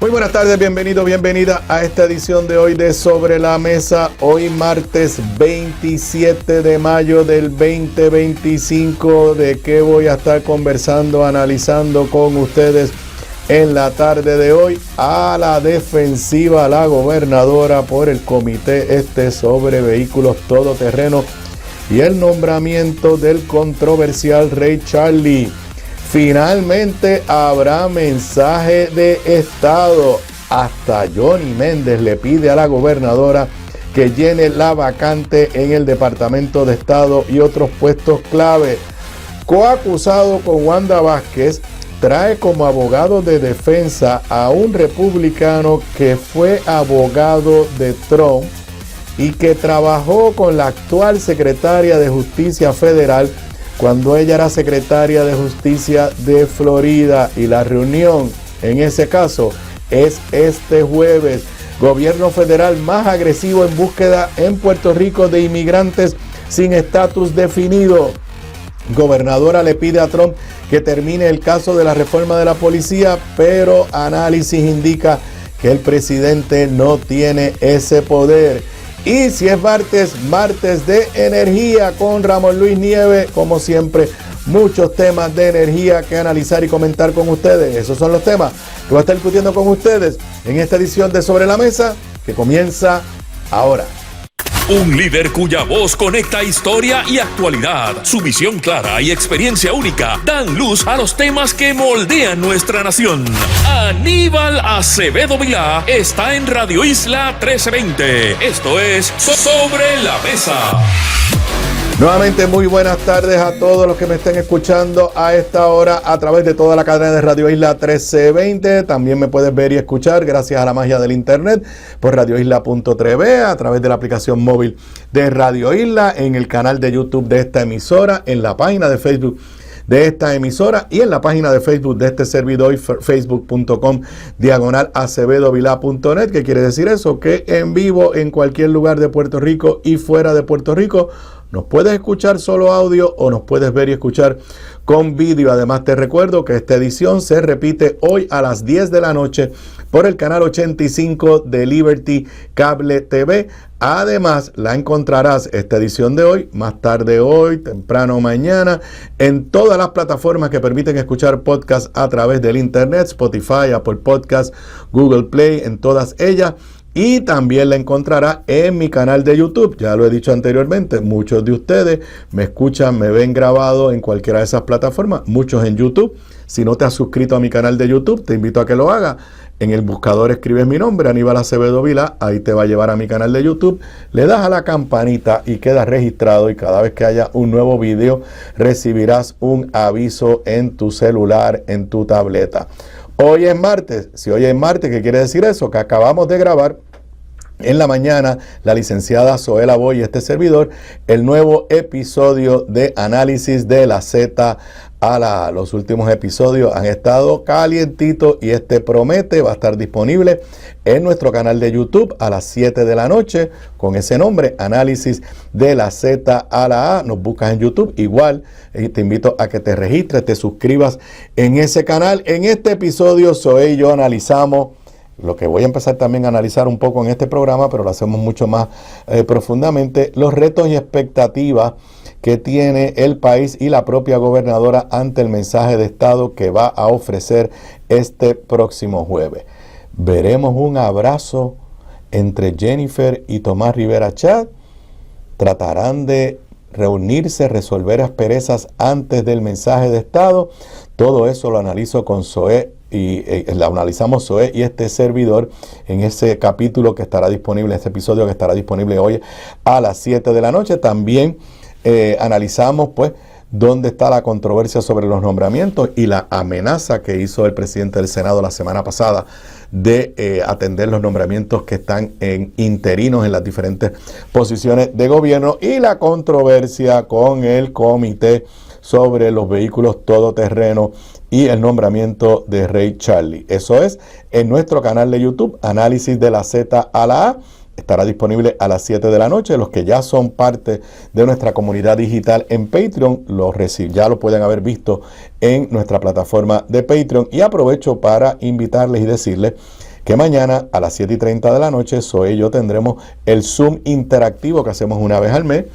Muy buenas tardes, bienvenido, bienvenida a esta edición de hoy de Sobre la Mesa. Hoy martes 27 de mayo del 2025. ¿De qué voy a estar conversando, analizando con ustedes en la tarde de hoy? A la defensiva la gobernadora por el comité sobre vehículos todoterrenos y el nombramiento del controversial Ray Charlie. Finalmente habrá mensaje de estado. Hasta Johnny Méndez le pide a la gobernadora que llene la vacante en el Departamento de Estado y otros puestos clave. Coacusado con Wanda Vázquez trae como abogado de defensa a un republicano que fue abogado de Trump y que trabajó con la actual secretaria de Justicia Federal cuando ella era secretaria de Justicia de Florida, y la reunión en ese caso es este jueves. Gobierno federal más agresivo en búsqueda en Puerto Rico de inmigrantes sin estatus definido. Gobernadora le pide a Trump que termine el caso de la reforma de la policía, pero análisis indica que el presidente no tiene ese poder. Y si es martes de energía con Ramón Luis Nieves, como siempre, muchos temas de energía que analizar y comentar con ustedes. Esos son los temas que voy a estar discutiendo con ustedes en esta edición de Sobre la Mesa, que comienza ahora. Un líder cuya voz conecta historia y actualidad. Su visión clara y experiencia única dan luz a los temas que moldean nuestra nación. Aníbal Acevedo Vilá está en Radio Isla 1320. Esto es Sobre la Mesa. Nuevamente muy buenas tardes a todos los que me estén escuchando a esta hora a través de toda la cadena de Radio Isla 1320. También me puedes ver y escuchar gracias a la magia del internet por radioisla.tv, a través de la aplicación móvil de Radio Isla, en el canal de YouTube de esta emisora, en la página de Facebook de esta emisora y en la página de Facebook de este servidor, facebook.com/acevedovilá.net. ¿Qué quiere decir eso? Que en vivo en cualquier lugar de Puerto Rico y fuera de Puerto Rico nos puedes escuchar solo audio o nos puedes ver y escuchar con vídeo. Además te recuerdo que esta edición se repite hoy a las 10 de la noche por el canal 85 de Liberty Cable TV. Además la encontrarás, esta edición de hoy, más tarde hoy, temprano mañana, en todas las plataformas que permiten escuchar podcasts a través del internet: Spotify, Apple Podcasts, Google Play, en todas ellas. Y también la encontrará en mi canal de YouTube. Ya lo he dicho anteriormente, muchos de ustedes me escuchan, me ven grabado en cualquiera de esas plataformas, muchos en YouTube. Si no te has suscrito a mi canal de YouTube, te invito a que lo hagas. En el buscador escribes mi nombre, Aníbal Acevedo Vilá, ahí te va a llevar a mi canal de YouTube. Le das a la campanita y quedas registrado, y cada vez que haya un nuevo video recibirás un aviso en tu celular, en tu tableta. Hoy es martes. Si hoy es martes, ¿qué quiere decir eso? Que acabamos de grabar en la mañana, la licenciada Zoela Boy y este servidor, el nuevo episodio de análisis de la Z a la A. Los últimos episodios han estado calientitos y este promete, va a estar disponible en nuestro canal de YouTube a las 7 de la noche con ese nombre, análisis de la Z a la A. Nos buscas en YouTube, igual te invito a que te registres, te suscribas en ese canal. En este episodio Zoe y yo analizamos lo que voy a empezar también a analizar un poco en este programa, pero lo hacemos mucho más profundamente, los retos y expectativas que tiene el país y la propia gobernadora ante el mensaje de estado que va a ofrecer este próximo jueves. Veremos un abrazo entre Jennifer y Tomás Rivera Chat. Tratarán de reunirse, resolver asperezas antes del mensaje de estado. Todo eso lo analizo con Zoé y la analizamos Zoé y este servidor en ese capítulo que estará disponible, este episodio que estará disponible hoy a las 7 de la noche. También analizamos pues dónde está la controversia sobre los nombramientos y la amenaza que hizo el presidente del Senado la semana pasada de atender los nombramientos que están en interinos en las diferentes posiciones de gobierno, y la controversia con el comité sobre los vehículos todoterrenos y el nombramiento de Ray Charlie. Eso es en nuestro canal de YouTube, Análisis de la Z a la A. Estará disponible a las 7 de la noche. Los que ya son parte de nuestra comunidad digital en Patreon, ya lo pueden haber visto en nuestra plataforma de Patreon. Y aprovecho para invitarles y decirles que mañana a las 7:30 de la noche, Zoe y yo tendremos el Zoom interactivo que hacemos una vez al mes.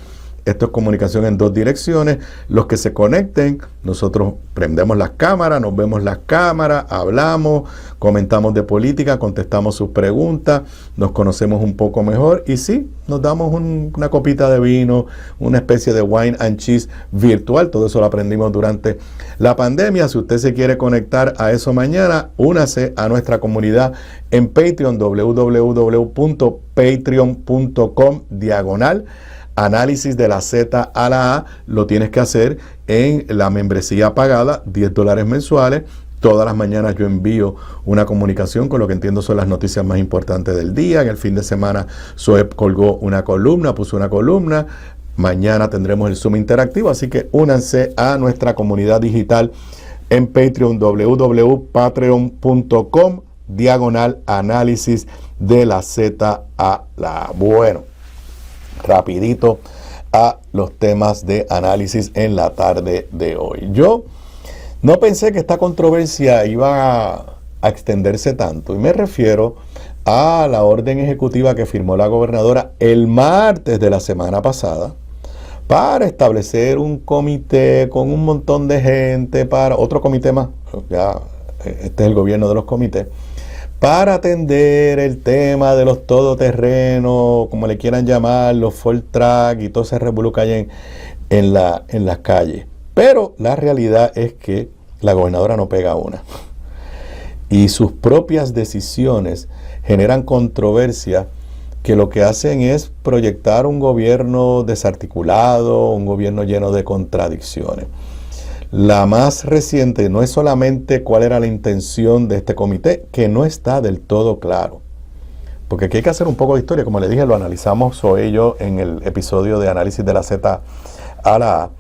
Esto es comunicación en 2 direcciones. Los que se conecten, nosotros prendemos las cámaras, nos vemos las cámaras, hablamos, comentamos de política, contestamos sus preguntas, nos conocemos un poco mejor y sí, nos damos una copita de vino, una especie de wine and cheese virtual. Todo eso lo aprendimos durante la pandemia. Si usted se quiere conectar a eso mañana, únase a nuestra comunidad en Patreon, www.patreon.com/análisis de la Z a la A. Lo tienes que hacer en la membresía pagada, $10 mensuales. Todas las mañanas yo envío una comunicación con lo que entiendo son las noticias más importantes del día. En el fin de semana Zoe colgó una columna, puso una columna. Mañana tendremos el Zoom interactivo, así que únanse a nuestra comunidad digital en Patreon, www.patreon.com/análisis de la Z a la A. Bueno, rapidito a los temas de análisis en la tarde de hoy. Yo no pensé que esta controversia iba a extenderse tanto, y me refiero a la orden ejecutiva que firmó la gobernadora el martes de la semana pasada para establecer un comité con un montón de gente, para otro comité más, ya este es el gobierno de los comités, para atender el tema de los todoterrenos, como le quieran llamar, los full track y todo ese revolú que hay en las calles. Pero la realidad es que la gobernadora no pega una. Y sus propias decisiones generan controversia que lo que hacen es proyectar un gobierno desarticulado, un gobierno lleno de contradicciones. La más reciente no es solamente cuál era la intención de este comité, que no está del todo claro. Porque aquí hay que hacer un poco de historia. Como le dije, lo analizamos Zoe y yo en el episodio de análisis de la Z a la A.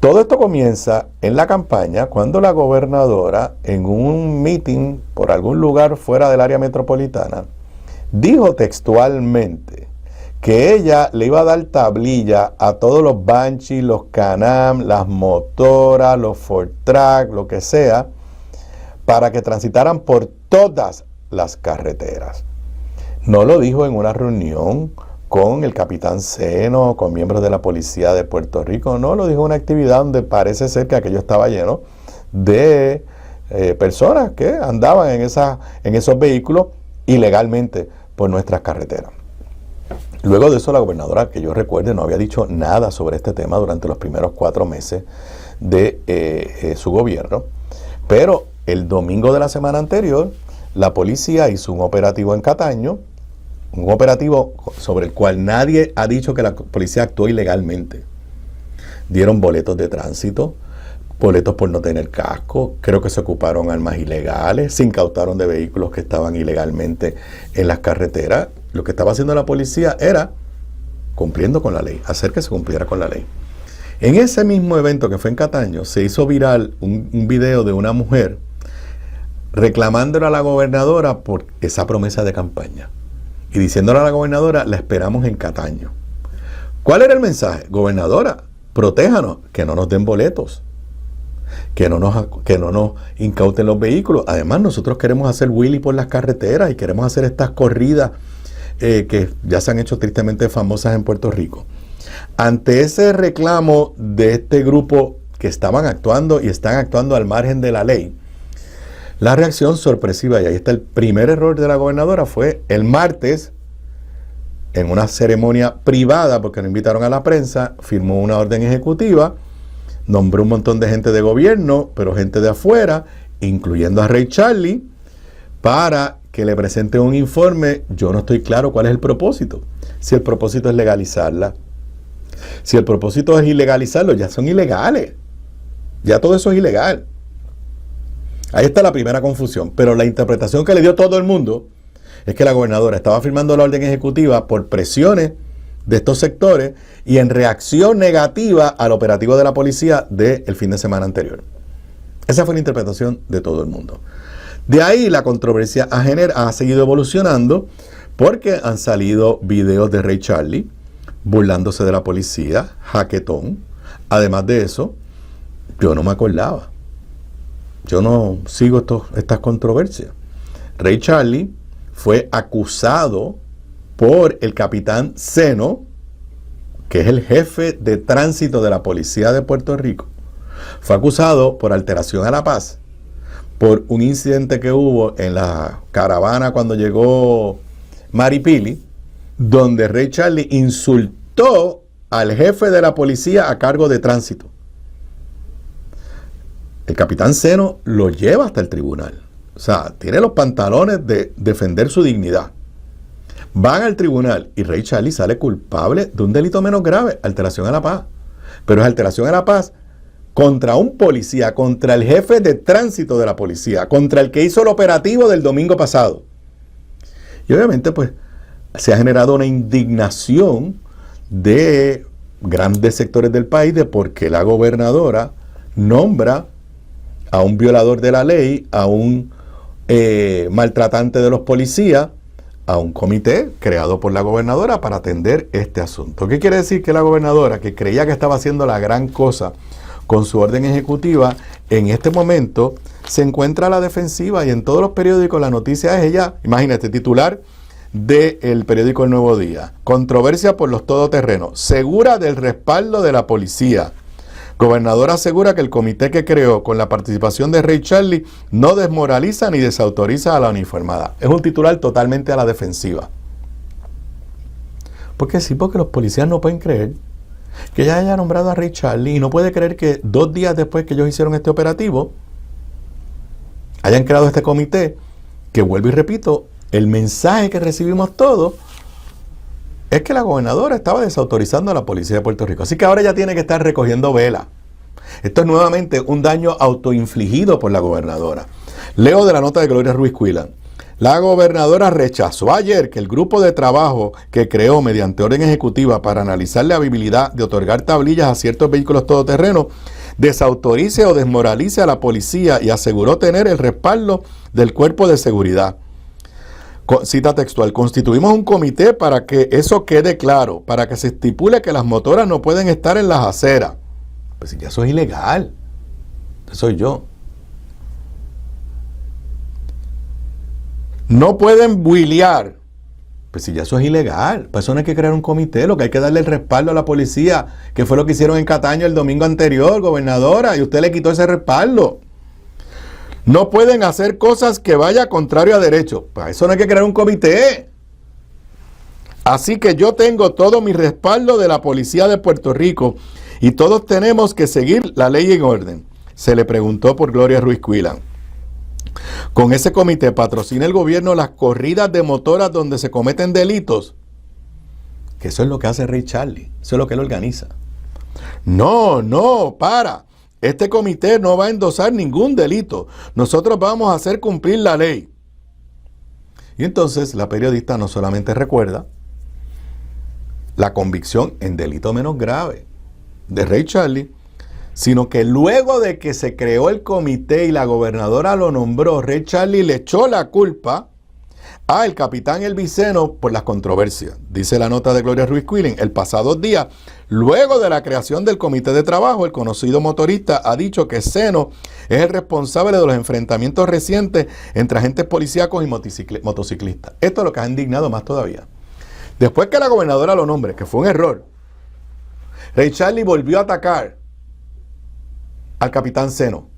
Todo esto comienza en la campaña cuando la gobernadora, en un meeting por algún lugar fuera del área metropolitana, dijo textualmente que ella le iba a dar tablilla a todos los Banshee, los Can-Am, las motoras, los Ford Track, lo que sea, para que transitaran por todas las carreteras. No lo dijo en una reunión con el capitán Seno, con miembros de la policía de Puerto Rico, no, lo dijo en una actividad donde parece ser que aquello estaba lleno de personas que andaban en esos vehículos ilegalmente por nuestras carreteras. Luego de eso, la gobernadora, que yo recuerde, no había dicho nada sobre este tema durante los primeros 4 meses de su gobierno. Pero el domingo de la semana anterior, la policía hizo un operativo en Cataño, un operativo sobre el cual nadie ha dicho que la policía actuó ilegalmente. Dieron boletos de tránsito, boletos por no tener casco, creo que se ocuparon armas ilegales, se incautaron de vehículos que estaban ilegalmente en las carreteras. Lo que estaba haciendo la policía era cumpliendo con la ley, hacer que se cumpliera con la ley. En ese mismo evento que fue en Cataño, se hizo viral un video de una mujer reclamándole a la gobernadora por esa promesa de campaña y diciéndole a la gobernadora, la esperamos en Cataño. ¿Cuál era el mensaje? Gobernadora, protéjanos, que no nos den boletos, que no nos incauten los vehículos. Además, nosotros queremos hacer wheelie por las carreteras y queremos hacer estas corridas que ya se han hecho tristemente famosas en Puerto Rico. Ante ese reclamo de este grupo que estaban actuando y están actuando al margen de la ley, la reacción sorpresiva, y ahí está el primer error de la gobernadora, fue el martes, en una ceremonia privada, porque no invitaron a la prensa, firmó una orden ejecutiva, nombró un montón de gente de gobierno, pero gente de afuera, incluyendo a Ray Charlie, para que le presente un informe. Yo no estoy claro cuál es el propósito. Si el propósito es legalizarla, si el propósito es ilegalizarlo, ya son ilegales. Ya todo eso es ilegal. Ahí está la primera confusión. Pero la interpretación que le dio todo el mundo es que la gobernadora estaba firmando la orden ejecutiva por presiones de estos sectores y en reacción negativa al operativo de la policía del fin de semana anterior. Esa fue la interpretación de todo el mundo. De ahí la controversia ha seguido evolucionando porque han salido videos de Ray Charlie burlándose de la policía, jaquetón. Además de eso, yo no me acordaba. Yo no sigo estas controversias. Ray Charlie fue acusado por el capitán Seno, que es el jefe de tránsito de la policía de Puerto Rico. Fue acusado por alteración a la paz, por un incidente que hubo en la caravana cuando llegó Maripili, donde Ray Charlie insultó al jefe de la policía a cargo de tránsito. El capitán Seno lo lleva hasta el tribunal. O sea, tiene los pantalones de defender su dignidad. Van al tribunal y Ray Charlie sale culpable de un delito menos grave, alteración a la paz. Pero es alteración a la paz contra un policía, contra el jefe de tránsito de la policía, contra el que hizo el operativo del domingo pasado. Y obviamente, pues, se ha generado una indignación de grandes sectores del país de por qué la gobernadora nombra a un violador de la ley, a un maltratante de los policías, a un comité creado por la gobernadora para atender este asunto. ¿Qué quiere decir? Que la gobernadora, que creía que estaba haciendo la gran cosa con su orden ejecutiva, en este momento se encuentra a la defensiva y en todos los periódicos la noticia es ella, imagínate, titular del periódico El Nuevo Día: controversia por los todoterrenos, segura del respaldo de la policía. Gobernadora asegura que el comité que creó con la participación de Ray Charlie no desmoraliza ni desautoriza a la uniformada. Es un titular totalmente a la defensiva. Porque sí, porque los policías no pueden creer que ella haya nombrado a Ray Charlie y no puede creer que 2 días después que ellos hicieron este operativo hayan creado este comité, que vuelvo y repito, el mensaje que recibimos todos es que la gobernadora estaba desautorizando a la policía de Puerto Rico. Así que ahora ella tiene que estar recogiendo vela. Esto es nuevamente un daño autoinfligido por la gobernadora. Leo de la nota de Gloria Ruiz Cuilan. La gobernadora rechazó ayer que el grupo de trabajo que creó mediante orden ejecutiva para analizar la viabilidad de otorgar tablillas a ciertos vehículos todoterrenos desautorice o desmoralice a la policía y aseguró tener el respaldo del cuerpo de seguridad. Cita textual: constituimos un comité para que eso quede claro, para que se estipule que las motoras no pueden estar en las aceras. Pues si ya eso es ilegal, eso soy yo. No pueden builear, pues si ya eso es ilegal, pues eso no hay que crear un comité, lo que hay que darle el respaldo a la policía, que fue lo que hicieron en Cataño el domingo anterior, gobernadora, y usted le quitó ese respaldo. No pueden hacer cosas que vaya contrario a derecho. Para eso no hay que crear un comité. Así que yo tengo todo mi respaldo de la policía de Puerto Rico y todos tenemos que seguir la ley en orden. Se le preguntó por Gloria Ruiz Cuilan. ¿Con ese comité patrocina el gobierno las corridas de motoras donde se cometen delitos? Que eso es lo que hace Ray Charlie. Eso es lo que él organiza. No, para. Este comité no va a endosar ningún delito. Nosotros vamos a hacer cumplir la ley. Y entonces la periodista no solamente recuerda la convicción en delito menos grave de Ray Charlie, sino que luego de que se creó el comité y la gobernadora lo nombró, Ray Charlie le echó la culpa al capitán Elvis Seno por las controversias. Dice la nota de Gloria Ruiz Cuilan: el pasado día, luego de la creación del comité de trabajo, el conocido motorista ha dicho que Seno es el responsable de los enfrentamientos recientes entre agentes policíacos y motociclistas. Esto es lo que ha indignado más todavía. Después que la gobernadora lo nombre, que fue un error, Ray Charlie volvió a atacar al capitán Seno.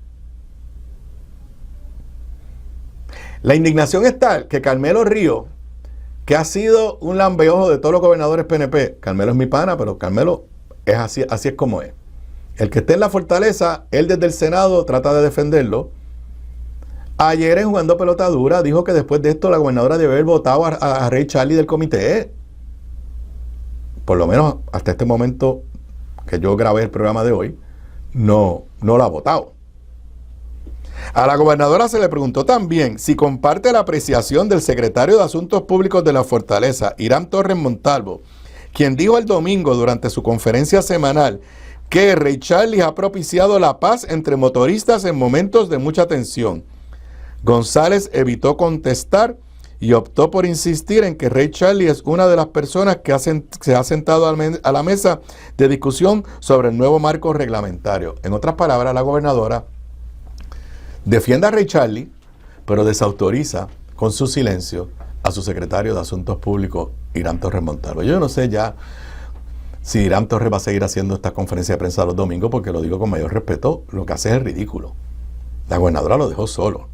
La indignación es tal que Carmelo Ríos, que ha sido un lambeojo de todos los gobernadores PNP, Carmelo es mi pana, pero Carmelo es así es como es. El que esté en la fortaleza, él desde el Senado trata de defenderlo. Ayer en Jugando Pelota Dura dijo que después de esto la gobernadora debe haber votado a Ray Charlie del comité. Por lo menos hasta este momento que yo grabé el programa de hoy, no lo ha votado. A la gobernadora se le preguntó también si comparte la apreciación del secretario de Asuntos Públicos de la Fortaleza, Irán Torres Montalvo, quien dijo el domingo durante su conferencia semanal que Ray Charlie ha propiciado la paz entre motoristas en momentos de mucha tensión. González evitó contestar y optó por insistir en que Ray Charlie es una de las personas que se ha sentado a la mesa de discusión sobre el nuevo marco reglamentario. En otras palabras, la gobernadora defiende a Ray Charlie, pero desautoriza con su silencio a su secretario de Asuntos Públicos, Irán Torres Montalvo. Yo no sé ya si Irán Torres va a seguir haciendo esta conferencia de prensa los domingos, porque lo digo con mayor respeto, lo que hace es ridículo. La gobernadora lo dejó solo.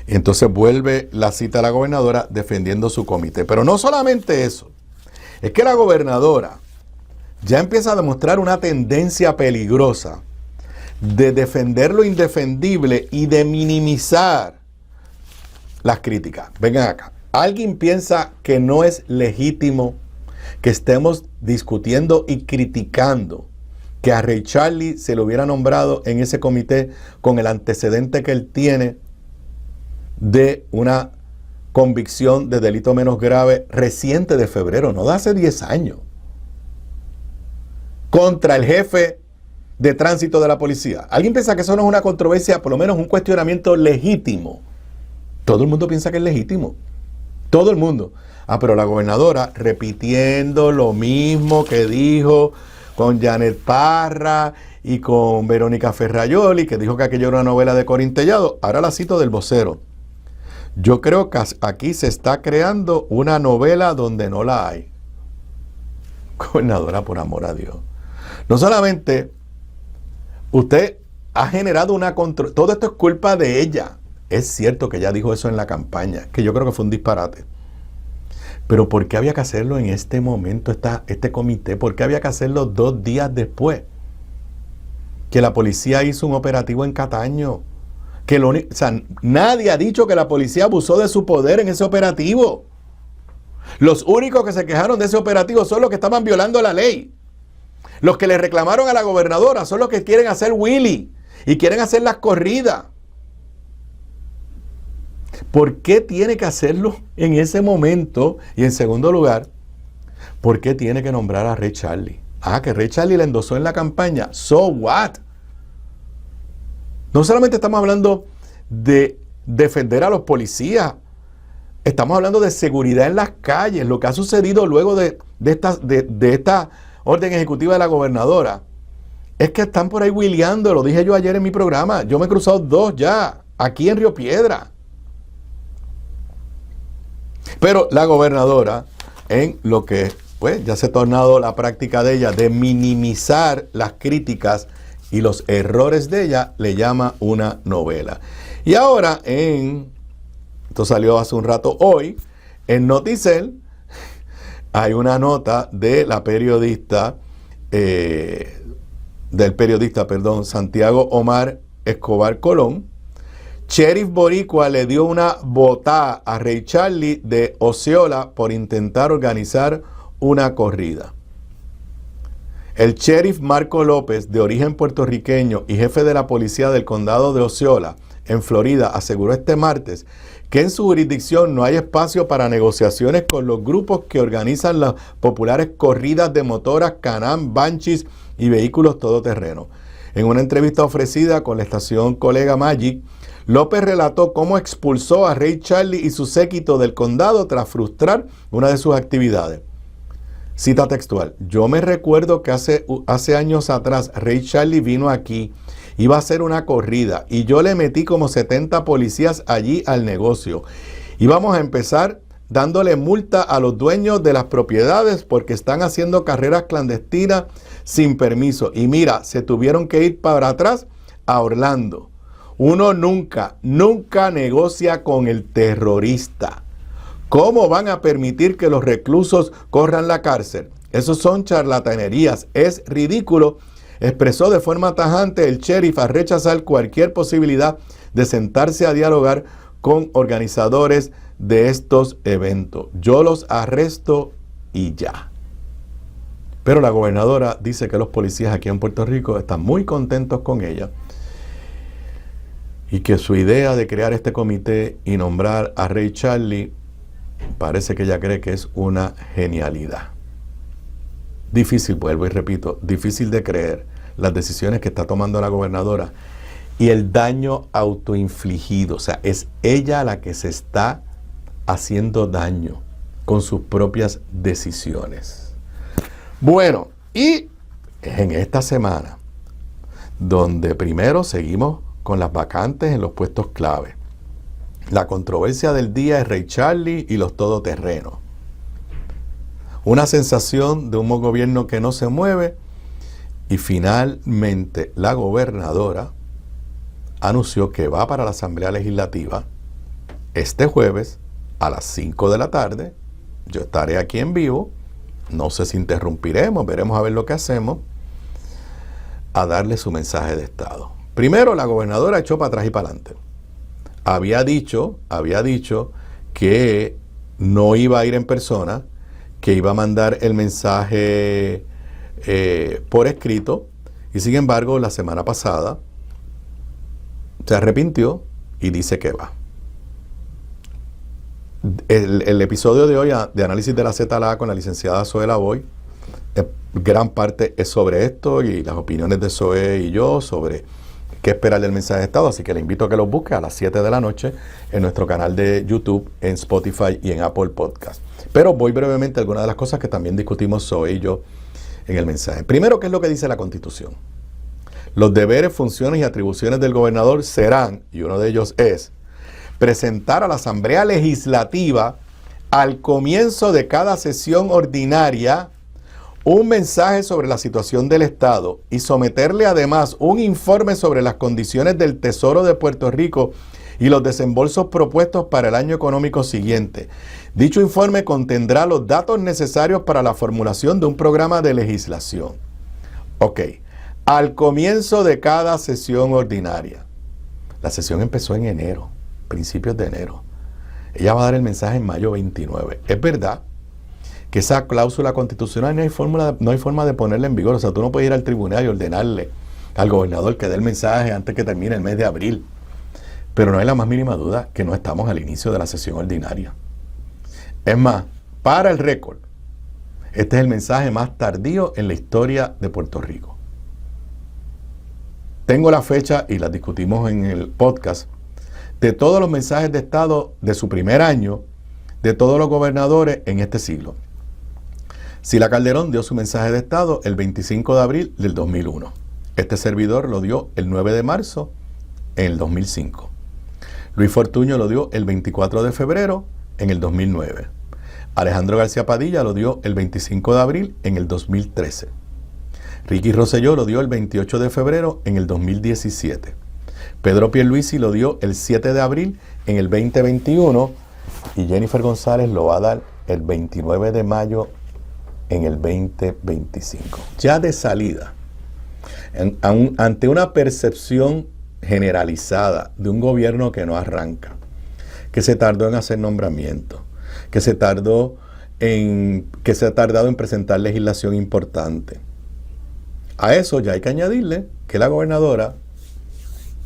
Y entonces vuelve la cita a la gobernadora defendiendo su comité. Pero no solamente eso, es que la gobernadora ya empieza a demostrar una tendencia peligrosa de defender lo indefendible y de minimizar las críticas. Vengan acá. ¿Alguien piensa que no es legítimo que estemos discutiendo y criticando que a Ray Charlie se le hubiera nombrado en ese comité con el antecedente que él tiene de una convicción de delito menos grave reciente de febrero, no de hace 10 años, contra el jefe de tránsito de la policía? ¿Alguien piensa que eso no es una controversia, por lo menos un cuestionamiento legítimo? Todo el mundo piensa que es legítimo. Todo el mundo. Pero la gobernadora, repitiendo lo mismo que dijo con Janet Parra y con Verónica Ferrayoli, que dijo que aquello era una novela de Corín Tellado, ahora la cito del vocero. Yo creo que aquí se está creando una novela donde no la hay. Gobernadora, por amor a Dios. No solamente usted ha generado una controversia, todo esto es culpa de ella. Es cierto que ella dijo eso en la campaña, que yo creo que fue un disparate. Pero ¿por qué había que hacerlo en este momento, este comité? ¿Por qué había que hacerlo 2 días después? Que la policía hizo un operativo en Cataño. Nadie ha dicho que la policía abusó de su poder en ese operativo. Los únicos que se quejaron de ese operativo son los que estaban violando la ley. Los que le reclamaron a la gobernadora son los que quieren hacer Willy y quieren hacer las corridas. ¿Por qué tiene que hacerlo en ese momento? Y en segundo lugar, ¿por qué tiene que nombrar a Ray Charlie? Que Ray Charlie le endosó en la campaña. ¿So what? No solamente estamos hablando de defender a los policías, estamos hablando de seguridad en las calles. Lo que ha sucedido luego de esta orden ejecutiva de la gobernadora es que están por ahí wheeleando. Lo dije yo ayer en mi programa. Yo me he cruzado 2 ya, aquí en Río Piedra. Pero la gobernadora, en lo que pues ya se ha tornado la práctica de ella de minimizar las críticas y los errores de ella, le llama una novela. Y ahora esto salió hace un rato hoy, en Noticel hay una nota de la periodista, Santiago Omar Escobar Colón. Sheriff Boricua le dio una botada a Ray Charlie de Osceola por intentar organizar una corrida. El sheriff Marco López, de origen puertorriqueño y jefe de la policía del condado de Osceola, en Florida, aseguró este martes que en su jurisdicción no hay espacio para negociaciones con los grupos que organizan las populares corridas de motoras, Can-Am, Banshees y vehículos todoterreno. En una entrevista ofrecida con la estación Colega Magic, López relató cómo expulsó a Ray Charlie y su séquito del condado tras frustrar una de sus actividades. Cita textual: yo me recuerdo que hace años atrás Ray Charlie vino aquí, iba a hacer una corrida y yo le metí como 70 policías allí al negocio. Íbamos a empezar dándole multa a los dueños de las propiedades porque están haciendo carreras clandestinas sin permiso. Y mira, se tuvieron que ir para atrás a Orlando. Uno nunca negocia con el terrorista. ¿Cómo van a permitir que los reclusos corran la cárcel? Esos son charlatanerías. Es ridículo, expresó de forma tajante el sheriff al rechazar cualquier posibilidad de sentarse a dialogar con organizadores de estos eventos. Yo los arresto y ya. Pero la gobernadora dice que los policías aquí en Puerto Rico están muy contentos con ella y que su idea de crear este comité y nombrar a Ray Charlie parece que ella cree que es una genialidad. Difícil, vuelvo y repito, difícil de creer las decisiones que está tomando la gobernadora y el daño autoinfligido. O sea, es ella la que se está haciendo daño con sus propias decisiones. Bueno, y en esta semana, donde primero seguimos con las vacantes en los puestos clave. La controversia del día es Ray Charlie y los todoterrenos. Una sensación de un gobierno que no se mueve, y finalmente la gobernadora anunció que va para la Asamblea Legislativa este jueves a las 5 de la tarde. Yo estaré aquí en vivo, no sé si interrumpiremos, veremos a ver lo que hacemos, a darle su mensaje de Estado. Primero, la gobernadora echó para atrás y para adelante. Había dicho que no iba a ir en persona, que iba a mandar el mensaje por escrito, y sin embargo la semana pasada se arrepintió y dice que va. El episodio de hoy de análisis de la ZLA con la licenciada Zoe Lavoy, gran parte es sobre esto y las opiniones de Zoe y yo sobre qué esperar del mensaje de Estado, así que le invito a que lo busque a las 7 de la noche en nuestro canal de YouTube, en Spotify y en Apple Podcast. Pero voy brevemente a algunas de las cosas que también discutimos Zoe y yo en el mensaje. Primero, ¿qué es lo que dice la Constitución? Los deberes, funciones y atribuciones del gobernador serán, y uno de ellos es, presentar a la Asamblea Legislativa al comienzo de cada sesión ordinaria un mensaje sobre la situación del Estado y someterle además un informe sobre las condiciones del Tesoro de Puerto Rico y los desembolsos propuestos para el año económico siguiente. Dicho informe contendrá los datos necesarios para la formulación de un programa de legislación. Ok, al comienzo de cada sesión ordinaria. La sesión empezó en enero, principios de enero. Ella va a dar el mensaje en mayo 29. Es verdad que esa cláusula constitucional no hay forma de ponerla en vigor. O sea, tú no puedes ir al tribunal y ordenarle al gobernador que dé el mensaje antes que termine el mes de abril. Pero no hay la más mínima duda que no estamos al inicio de la sesión ordinaria. Es más, para el récord, este es el mensaje más tardío en la historia de Puerto Rico. Tengo la fecha y la discutimos en el podcast de todos los mensajes de Estado de su primer año, de todos los gobernadores en este siglo. Sila Calderón dio su mensaje de Estado el 25 de abril del 2001. Este servidor lo dio el 9 de marzo en el 2005. Luis Fortuño lo dio el 24 de febrero en el 2009. Alejandro García Padilla lo dio el 25 de abril en el 2013. Ricky Rosselló lo dio el 28 de febrero en el 2017. Pedro Pierluisi lo dio el 7 de abril en el 2021 y Jennifer González lo va a dar el 29 de mayo en el 2025. Ya de salida, ante una percepción generalizada de un gobierno que no arranca, que se tardó en hacer nombramientos, que se ha tardado en presentar legislación importante. A eso ya hay que añadirle que la gobernadora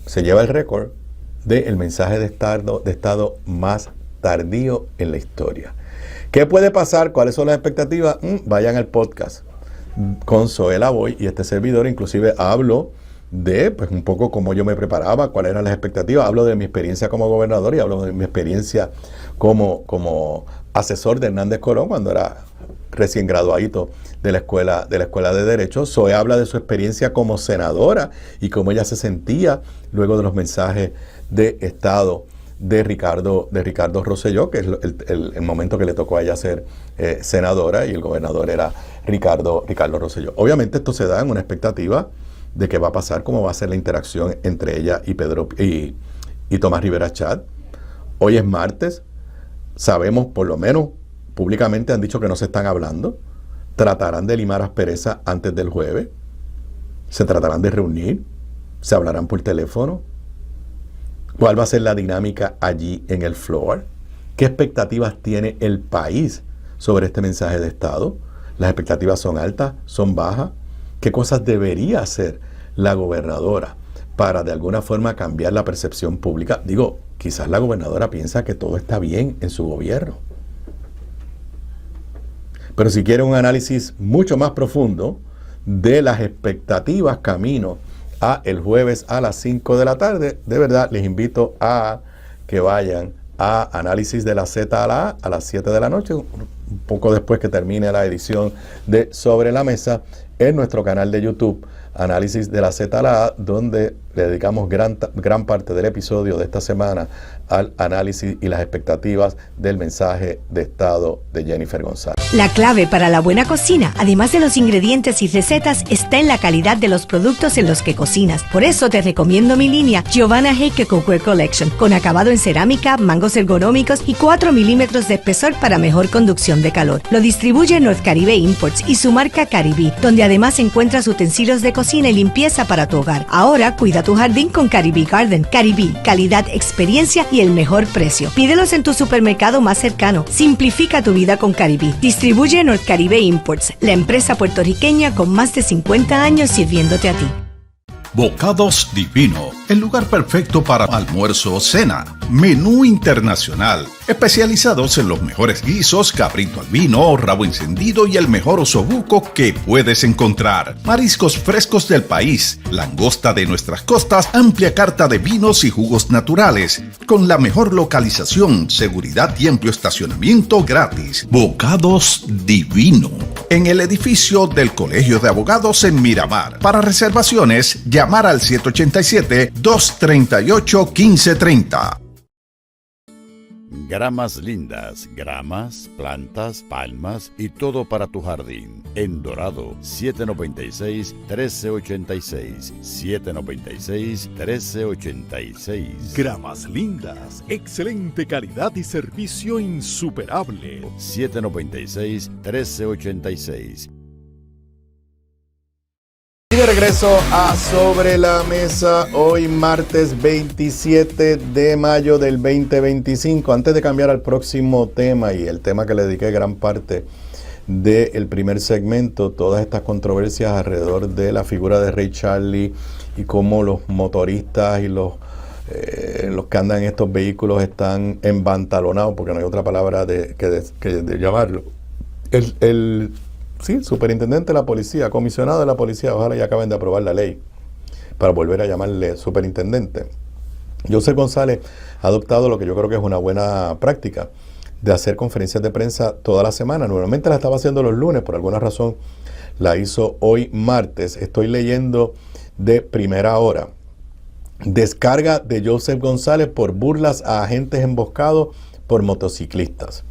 se lleva el récord del mensaje de Estado más tardío en la historia. ¿Qué puede pasar? ¿Cuáles son las expectativas? Vayan al podcast con Zoe Lavoy y este servidor. Inclusive hablo de un poco cómo yo me preparaba, cuáles eran las expectativas. Hablo de mi experiencia como gobernador y hablo de mi experiencia como asesor de Hernández Colón cuando era recién graduadito de la escuela de Derecho. Zoe habla de su experiencia como senadora y cómo ella se sentía luego de los mensajes de Estado de Ricardo Rosselló, que es el momento que le tocó a ella ser senadora y el gobernador era Ricardo Rosselló. Obviamente esto se da en una expectativa de qué va a pasar, cómo va a ser la interacción entre ella y Tomás Rivera Chat. Hoy es martes, sabemos, por lo menos públicamente han dicho que no se están hablando, tratarán de limar asperezas antes del jueves, se tratarán de reunir, se hablarán por teléfono. ¿Cuál va a ser la dinámica allí en el floor? ¿Qué expectativas tiene el país sobre este mensaje de Estado? ¿Las expectativas son altas? ¿Son bajas? ¿Qué cosas debería hacer la gobernadora para de alguna forma cambiar la percepción pública? Digo, quizás la gobernadora piensa que todo está bien en su gobierno. Pero si quiere un análisis mucho más profundo de las expectativas camino a el jueves a las 5 de la tarde, de verdad les invito a que vayan a Análisis de la Z a las 7 de la noche, un poco después que termine la edición de Sobre la Mesa, en nuestro canal de YouTube, Análisis de la Z donde le dedicamos gran parte del episodio de esta semana al análisis y las expectativas del mensaje de estado de Jennifer González. La clave para la buena cocina, además de los ingredientes y recetas, está en la calidad de los productos en los que cocinas. Por eso te recomiendo mi línea Giovanna Heike Cookware Collection, con acabado en cerámica, mangos ergonómicos y 4 milímetros de espesor para mejor conducción de calor. Lo distribuye North Caribe Imports y su marca Caribe, donde además encuentras utensilios de cocina y limpieza para tu hogar. Ahora cuida tu jardín con Caribe Garden. Caribe, calidad, experiencia y el mejor precio. Pídelos en tu supermercado más cercano. Simplifica tu vida con Caribe. Distribuye North Caribe Imports, la empresa puertorriqueña con más de 50 años sirviéndote a ti. Bocados Divino, el lugar perfecto para almuerzo o cena. Menú internacional, especializados en los mejores guisos, cabrito al vino, rabo encendido y el mejor osobuco que puedes encontrar. Mariscos frescos del país, langosta de nuestras costas, amplia carta de vinos y jugos naturales, con la mejor localización, seguridad y amplio estacionamiento gratis. Bocados Divino, en el edificio del Colegio de Abogados en Miramar. Para reservaciones, llamar al 787-238-1530. Gramas Lindas, gramas, plantas, palmas y todo para tu jardín. En Dorado, 796-1386, 796-1386. Gramas Lindas, excelente calidad y servicio insuperable. 796-1386. Y de regreso a Sobre la Mesa, hoy martes 27 de mayo del 2025. Antes de cambiar al próximo tema y el tema que le dediqué gran parte del primer segmento, todas estas controversias alrededor de la figura de Ray Charlie y cómo los motoristas y los que andan en estos vehículos están embantalonados, porque no hay otra palabra de llamarlo. Sí, superintendente de la policía, comisionado de la policía, ojalá ya acaben de aprobar la ley para volver a llamarle superintendente. Joseph González ha adoptado lo que yo creo que es una buena práctica de hacer conferencias de prensa toda la semana. Normalmente la estaba haciendo los lunes, por alguna razón la hizo hoy martes. Estoy leyendo de primera hora. Descarga de Joseph González por burlas a agentes emboscados por motociclistas.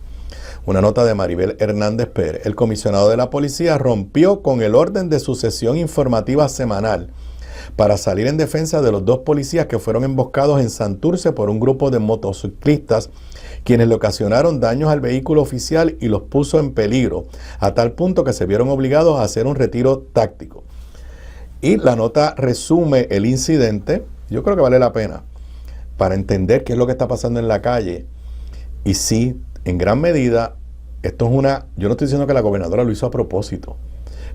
Una nota de Maribel Hernández Pérez. El comisionado de la policía rompió con el orden de su sesión informativa semanal para salir en defensa de los 2 policías que fueron emboscados en Santurce por un grupo de motociclistas, quienes le ocasionaron daños al vehículo oficial y los puso en peligro, a tal punto que se vieron obligados a hacer un retiro táctico. Y la nota resume el incidente. Yo creo que vale la pena para entender qué es lo que está pasando en la calle. Y sí, en gran medida, esto es yo no estoy diciendo que la gobernadora lo hizo a propósito,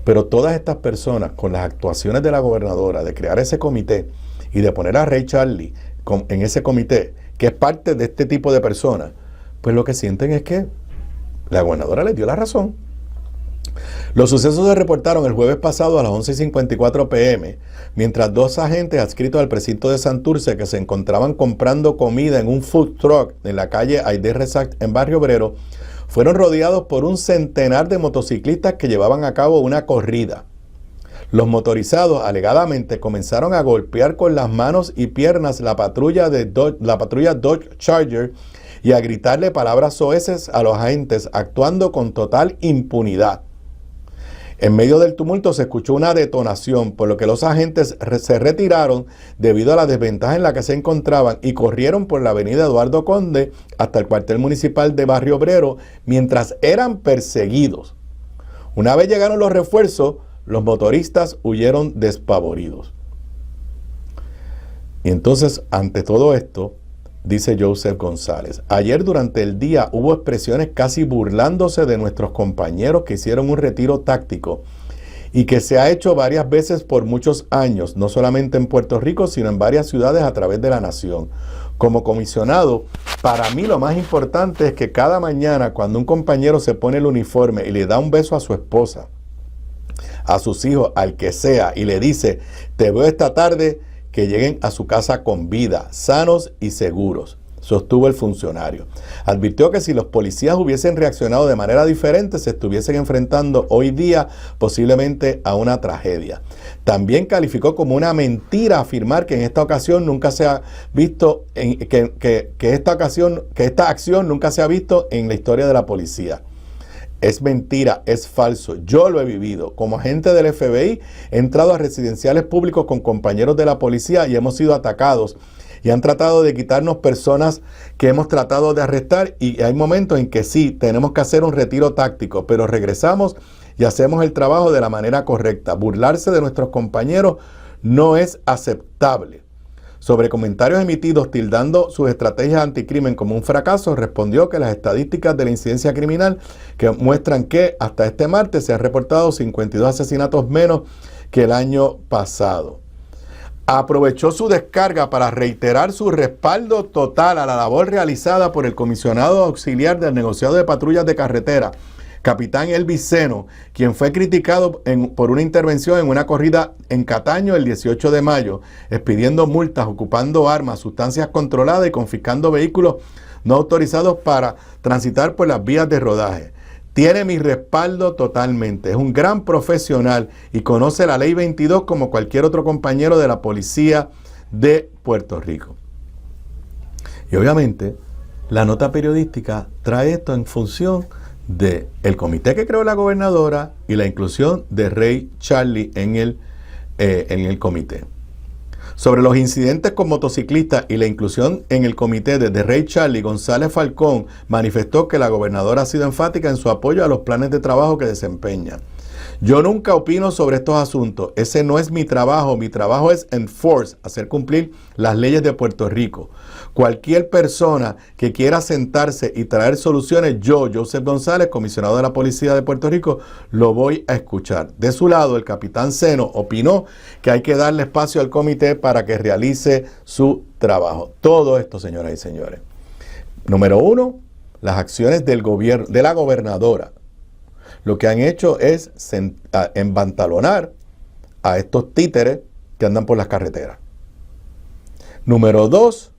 pero todas estas personas, con las actuaciones de la gobernadora, de crear ese comité y de poner a Ray Charlie en ese comité, que es parte de este tipo de personas, pues lo que sienten es que la gobernadora les dio la razón. Los sucesos se reportaron el jueves pasado a las 11:54 p.m., mientras 2 agentes adscritos al precinto de Santurce, que se encontraban comprando comida en un food truck en la calle Aide Rezac en Barrio Obrero, fueron rodeados por un centenar de motociclistas que llevaban a cabo una corrida. Los motorizados alegadamente comenzaron a golpear con las manos y piernas la patrulla Dodge Charger y a gritarle palabras soeces a los agentes, actuando con total impunidad. En medio del tumulto se escuchó una detonación, por lo que los agentes se retiraron debido a la desventaja en la que se encontraban y corrieron por la avenida Eduardo Conde hasta el cuartel municipal de Barrio Obrero mientras eran perseguidos. Una vez llegaron los refuerzos, los motoristas huyeron despavoridos. Y entonces, ante todo esto, dice Joseph González: ayer durante el día hubo expresiones casi burlándose de nuestros compañeros que hicieron un retiro táctico y que se ha hecho varias veces por muchos años, no solamente en Puerto Rico, sino en varias ciudades a través de la nación. Como comisionado, para mí lo más importante es que cada mañana cuando un compañero se pone el uniforme y le da un beso a su esposa, a sus hijos, al que sea, y le dice: te veo esta tarde, que lleguen a su casa con vida, sanos y seguros. sostuvo el funcionario. Advirtió que si los policías hubiesen reaccionado de manera diferente, se estuviesen enfrentando hoy día posiblemente a una tragedia. También calificó como una mentira afirmar que en esta ocasión nunca se ha visto, que esta acción nunca se ha visto en la historia de la policía. Es mentira, es falso. Yo lo he vivido. Como agente del FBI, he entrado a residenciales públicos con compañeros de la policía y hemos sido atacados. Y han tratado de quitarnos personas que hemos tratado de arrestar, y hay momentos en que sí, tenemos que hacer un retiro táctico, pero regresamos y hacemos el trabajo de la manera correcta. Burlarse de nuestros compañeros no es aceptable. Sobre comentarios emitidos tildando sus estrategias anticrimen como un fracaso, respondió que las estadísticas de la incidencia criminal que muestran que hasta este martes se han reportado 52 asesinatos menos que el año pasado. Aprovechó su descarga para reiterar su respaldo total a la labor realizada por el comisionado auxiliar del negociado de patrullas de carretera, capitán Elvis Seno, quien fue criticado por una intervención en una corrida en Cataño el 18 de mayo, expidiendo multas, ocupando armas, sustancias controladas y confiscando vehículos no autorizados para transitar por las vías de rodaje. Tiene mi respaldo totalmente. Es un gran profesional y conoce la Ley 22 como cualquier otro compañero de la policía de Puerto Rico. Y obviamente, la nota periodística trae esto en función del comité que creó la gobernadora y la inclusión de Ray Charlie en el comité. Sobre los incidentes con motociclistas y la inclusión en el comité de Ray Charlie, González Falcón manifestó que la gobernadora ha sido enfática en su apoyo a los planes de trabajo que desempeña. Yo nunca opino sobre estos asuntos. Ese no es mi trabajo. Mi trabajo es enforce, hacer cumplir las leyes de Puerto Rico. Cualquier persona que quiera sentarse y traer soluciones, yo, Joseph González, comisionado de la Policía de Puerto Rico, lo voy a escuchar. De su lado, el capitán Seno opinó que hay que darle espacio al comité para que realice su trabajo. Todo esto, señoras y señores. Número uno, las acciones del gobierno, de la gobernadora. Lo que han hecho es embantalonar a estos títeres que andan por las carreteras. Número dos,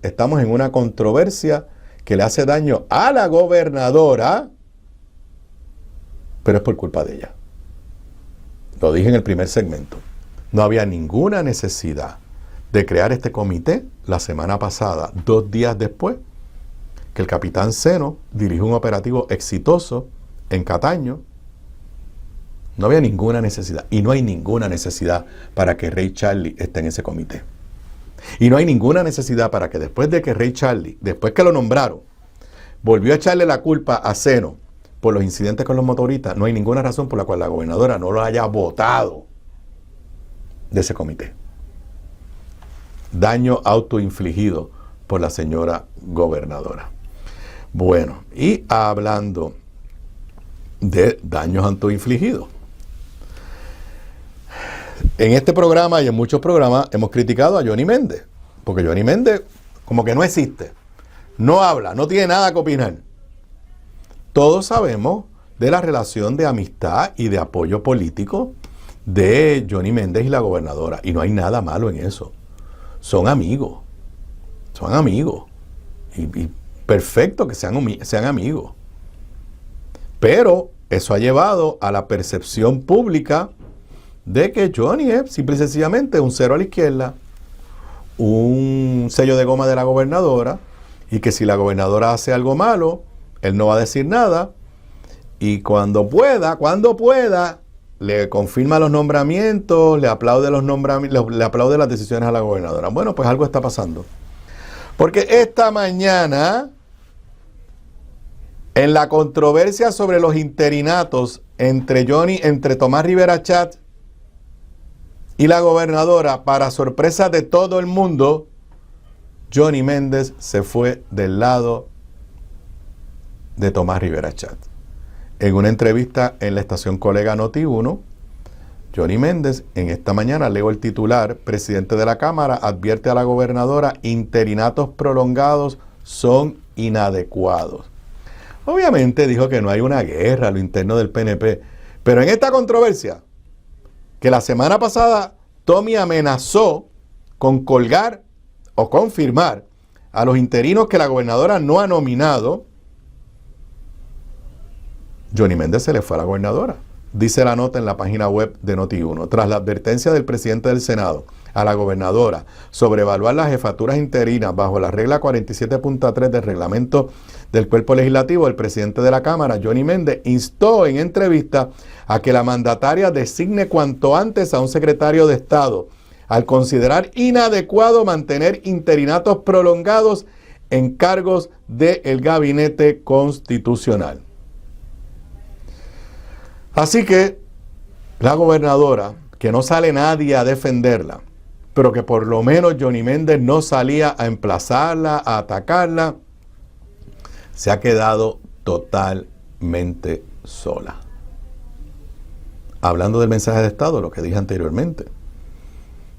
estamos en una controversia que le hace daño a la gobernadora, pero es por culpa de ella. Lo dije en el primer segmento. No había ninguna necesidad de crear este comité la semana pasada, 2 días después que el capitán Seno dirigió un operativo exitoso en Cataño. No había ninguna necesidad, y no hay ninguna necesidad para que Ray Charlie esté en ese comité. Y no hay ninguna necesidad para que después de que Ray Charlie, después que lo nombraron, volvió a echarle la culpa a Seno por los incidentes con los motoristas, no hay ninguna razón por la cual la gobernadora no lo haya votado de ese comité. Daño autoinfligido por la señora gobernadora. Bueno, y hablando de daños autoinfligidos, en este programa y en muchos programas hemos criticado a Johnny Méndez, porque Johnny Méndez como que no existe, no habla, no tiene nada que opinar. Todos sabemos de la relación de amistad y de apoyo político de Johnny Méndez y la gobernadora, y no hay nada malo en eso. Son amigos, y perfecto que sean amigos. Pero eso ha llevado a la percepción pública de que Johnny es simple y sencillamente un cero a la izquierda, un sello de goma de la gobernadora, y que si la gobernadora hace algo malo, él no va a decir nada, y cuando pueda, le confirma los nombramientos, le aplaude le aplaude las decisiones a la gobernadora. Bueno, pues algo está pasando. Porque esta mañana, en la controversia sobre los interinatos entre Tomás Rivera Chatz y la gobernadora, para sorpresa de todo el mundo, Johnny Méndez se fue del lado de Tomás Rivera Chatz. En una entrevista en la estación colega Noti1, Johnny Méndez, en esta mañana leo el titular: presidente de la Cámara advierte a la gobernadora, interinatos prolongados son inadecuados. Obviamente dijo que no hay una guerra a lo interno del PNP, pero en esta controversia, que la semana pasada Tommy amenazó con colgar o confirmar a los interinos que la gobernadora no ha nominado, Johnny Méndez se le fue a la gobernadora. Dice la nota en la página web de Noti1. Tras la advertencia del presidente del Senado a la gobernadora sobre evaluar las jefaturas interinas bajo la regla 47.3 del reglamento del cuerpo legislativo, el presidente de la Cámara, Johnny Méndez, instó en entrevista a que la mandataria designe cuanto antes a un secretario de Estado, al considerar inadecuado mantener interinatos prolongados en cargos del gabinete constitucional. Así que la gobernadora, que no sale nadie a defenderla, pero que por lo menos Johnny Méndez no salía a emplazarla, a atacarla, se ha quedado totalmente sola. Hablando del mensaje de Estado, lo que dije anteriormente,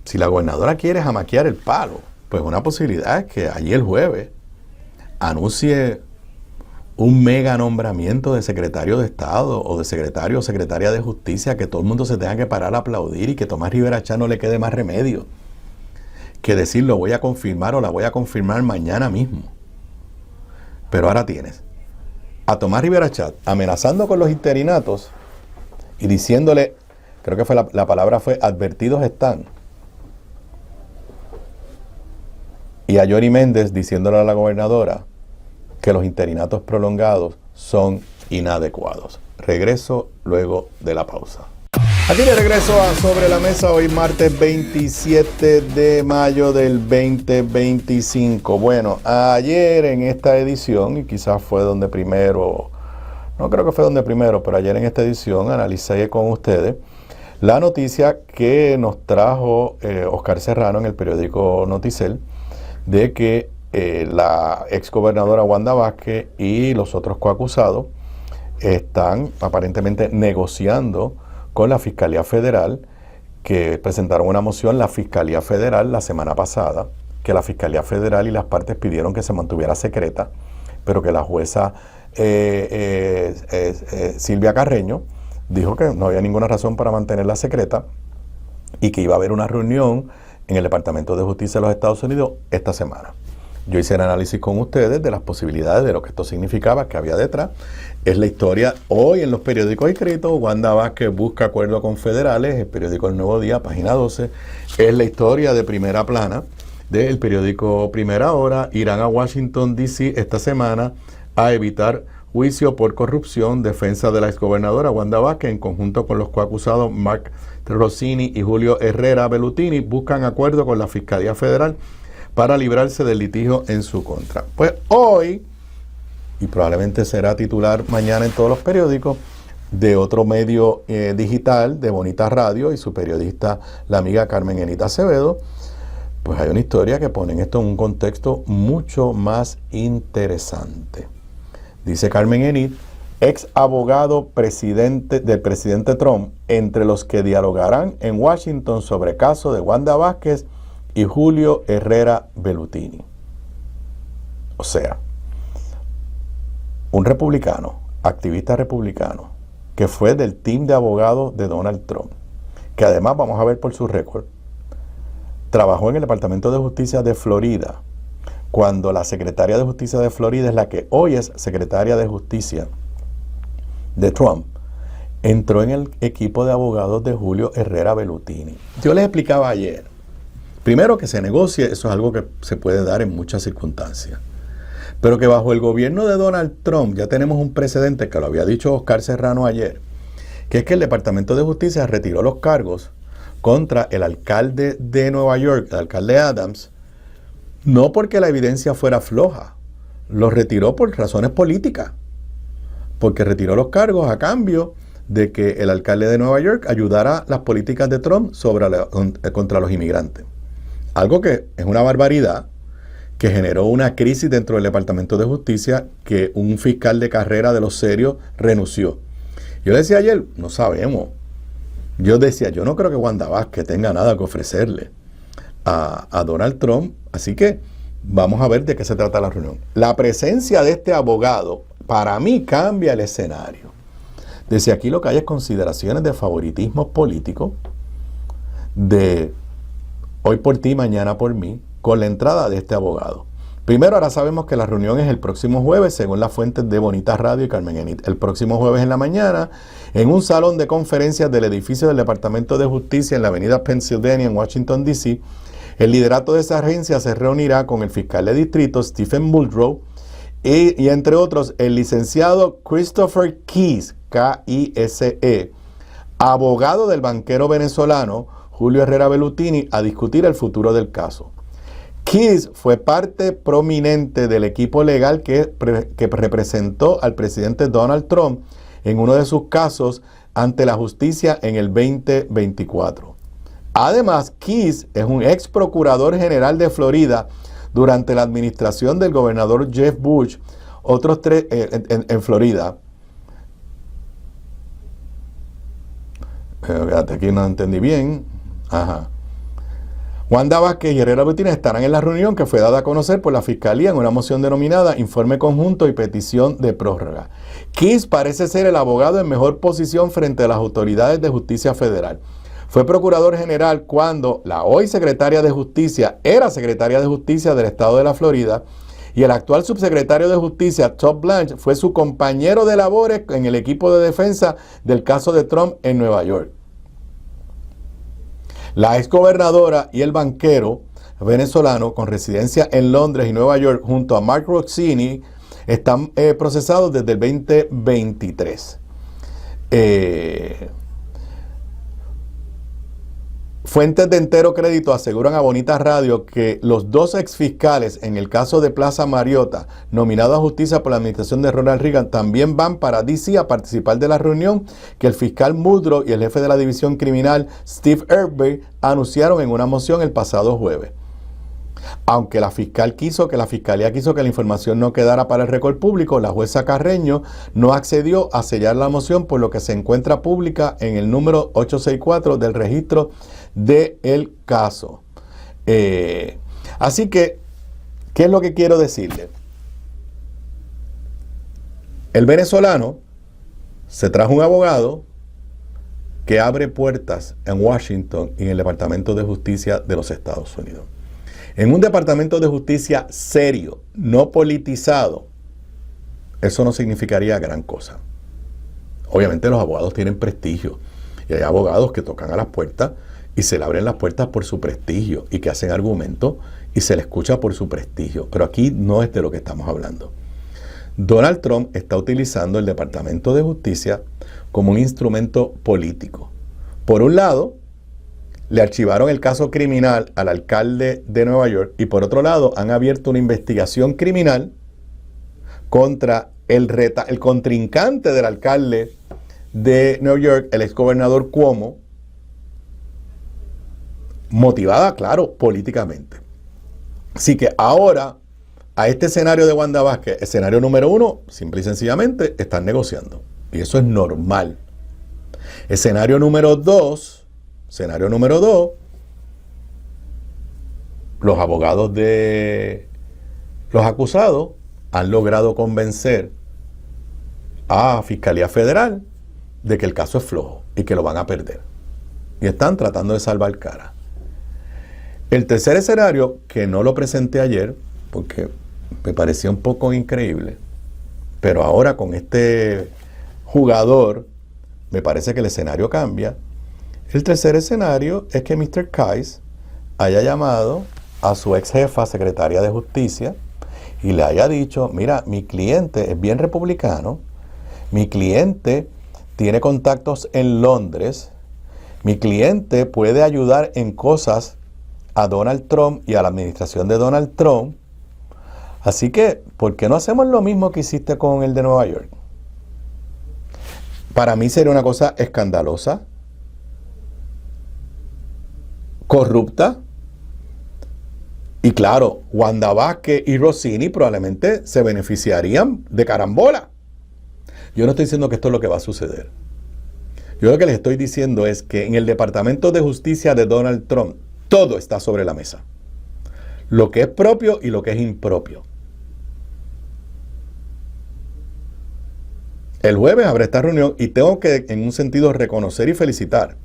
si la gobernadora quiere jamaquear el palo, pues una posibilidad es que allí el jueves anuncie un mega nombramiento de secretario de Estado o de secretario o secretaria de Justicia, que todo el mundo se tenga que parar a aplaudir y que Tomás Rivera Chat no le quede más remedio que decir lo voy a confirmar o la voy a confirmar mañana mismo. Pero ahora tienes a Tomás Rivera Chat amenazando con los interinatos y diciéndole, creo que fue la palabra fue advertidos están. Y a Johnny Méndez diciéndole a la gobernadora que los interinatos prolongados son inadecuados. Regreso luego de la pausa. Aquí de regreso a Sobre la Mesa, hoy martes 27 de mayo del 2025. Bueno, ayer en esta edición, y quizás fue donde primero, no creo que fue donde primero, pero ayer en esta edición analicé con ustedes la noticia que nos trajo Oscar Serrano en el periódico Noticel, de que la exgobernadora Wanda Vázquez y los otros coacusados están aparentemente negociando con la Fiscalía Federal, que presentaron una moción la Fiscalía Federal la semana pasada, que la Fiscalía Federal y las partes pidieron que se mantuviera secreta, pero que la jueza Silvia Carreño dijo que no había ninguna razón para mantenerla secreta y que iba a haber una reunión en el Departamento de Justicia de los Estados Unidos esta semana. Yo hice el análisis con ustedes de las posibilidades de lo que esto significaba, que había detrás. Es la historia hoy en los periódicos escritos. Wanda Vázquez busca acuerdo con federales, el periódico El Nuevo Día, página 12. Es la historia de primera plana del periódico Primera Hora. Irán a Washington, D.C. esta semana a evitar juicio por corrupción. Defensa de la exgobernadora Wanda Vázquez en conjunto con los coacusados Mark Rossini y Julio Herrera Bellutini buscan acuerdo con la Fiscalía Federal para librarse del litigio en su contra. Pues hoy, y probablemente será titular mañana en todos los periódicos, de otro medio digital, de Bonita Radio, y su periodista, la amiga Carmen Enita Acevedo, pues hay una historia que pone esto en un contexto mucho más interesante. Dice Carmen Enit, ex abogado del presidente Trump, entre los que dialogarán en Washington sobre caso de Wanda Vázquez y Julio Herrera Bellutini. O sea, un republicano, activista republicano, que fue del team de abogados de Donald Trump, que además, vamos a ver por su récord, trabajó en el Departamento de Justicia de Florida, cuando la secretaria de Justicia de Florida es la que hoy es secretaria de Justicia de Trump, entró en el equipo de abogados de Julio Herrera Bellutini. Yo les explicaba ayer, primero que se negocie, eso es algo que se puede dar en muchas circunstancias, pero que bajo el gobierno de Donald Trump ya tenemos un precedente, que lo había dicho Oscar Serrano ayer, que es que el Departamento de Justicia retiró los cargos contra el alcalde de Nueva York, el alcalde Adams, no porque la evidencia fuera floja, los retiró por razones políticas, porque retiró los cargos a cambio de que el alcalde de Nueva York ayudara las políticas de Trump contra los inmigrantes. Algo que es una barbaridad, que generó una crisis dentro del Departamento de Justicia, que un fiscal de carrera de los serios renunció. Yo le decía ayer, no sabemos. Yo decía, yo no creo que Wanda Vázquez tenga nada que ofrecerle a Donald Trump, así que vamos a ver de qué se trata la reunión. La presencia de este abogado, para mí, cambia el escenario. Desde aquí lo que hay es consideraciones de favoritismo político, de hoy por ti, mañana por mí, con la entrada de este abogado. Primero, ahora sabemos que la reunión es el próximo jueves, según las fuentes de Bonita Radio y Carmen Enit. El próximo jueves en la mañana, en un salón de conferencias del edificio del Departamento de Justicia en la avenida Pennsylvania, en Washington, D.C., el liderato de esa agencia se reunirá con el fiscal de distrito, Stephen Muldrow, y entre otros, el licenciado Christopher Kise, K-I-S-E, abogado del banquero venezolano Julio Herrera Bellutini, a discutir el futuro del caso. Kise fue parte prominente del equipo legal que representó al presidente Donald Trump en uno de sus casos ante la justicia en el 2024. Además, Kise es un ex procurador general de Florida durante la administración del gobernador Jeff Bush, otros tres en Florida. Aquí no entendí bien. Ajá. Wanda Vázquez y Herrera Bellutini estarán en la reunión que fue dada a conocer por la Fiscalía en una moción denominada Informe Conjunto y Petición de Prórroga. Kise parece ser el abogado en mejor posición frente a las autoridades de justicia federal. Fue procurador general cuando la hoy secretaria de Justicia era secretaria de Justicia del estado de la Florida y el actual subsecretario de Justicia, Todd Blanche, fue su compañero de labores en el equipo de defensa del caso de Trump en Nueva York. La exgobernadora y el banquero venezolano con residencia en Londres y Nueva York junto a Mark Rossini están procesados desde el 2023. Fuentes de entero crédito aseguran a Bonita Radio que los dos exfiscales en el caso de Plaza Mariota, nominados a justicia por la administración de Ronald Reagan, también van para D.C. a participar de la reunión que el fiscal Muldrow y el jefe de la división criminal Steve Earby anunciaron en una moción el pasado jueves. Aunque la fiscalía quiso que la información no quedara para el récord público, la jueza Carreño no accedió a sellar la moción, por lo que se encuentra pública en el número 864 del registro del caso. Así que, ¿qué es lo que quiero decirle? El venezolano se trajo un abogado que abre puertas en Washington y en el Departamento de Justicia de los Estados Unidos. En un departamento de justicia serio, no politizado, eso no significaría gran cosa. Obviamente los abogados tienen prestigio y hay abogados que tocan a las puertas y se le abren las puertas por su prestigio y que hacen argumentos y se le escucha por su prestigio. Pero aquí no es de lo que estamos hablando. Donald Trump está utilizando el Departamento de Justicia como un instrumento político. Por un lado, le archivaron el caso criminal al alcalde de Nueva York y por otro lado han abierto una investigación criminal contra el contrincante del alcalde de Nueva York, el exgobernador Cuomo, motivada, claro, políticamente. Así que ahora, a este escenario de Wanda Vázquez, escenario número 1, simple y sencillamente, están negociando. Y eso es normal. Escenario número 2, los abogados de los acusados han logrado convencer a Fiscalía Federal de que el caso es flojo y que lo van a perder. Y están tratando de salvar cara. El tercer escenario, que no lo presenté ayer, porque me parecía un poco increíble, pero ahora con este jugador, me parece que el escenario cambia. El tercer escenario es que Mr. Kise haya llamado a su ex jefa, secretaria de Justicia, y le haya dicho, mira, mi cliente es bien republicano, mi cliente tiene contactos en Londres, mi cliente puede ayudar en cosas a Donald Trump y a la administración de Donald Trump, así que, ¿por qué no hacemos lo mismo que hiciste con el de Nueva York? Para mí sería una cosa escandalosa, corrupta, y claro, Wanda Vázquez y Rossini probablemente se beneficiarían de carambola. Yo no estoy diciendo que esto es lo que va a suceder. Yo lo que les estoy diciendo es que en el Departamento de Justicia de Donald Trump todo está sobre la mesa. Lo que es propio y lo que es impropio. El jueves habrá esta reunión y tengo que, en un sentido, reconocer y felicitar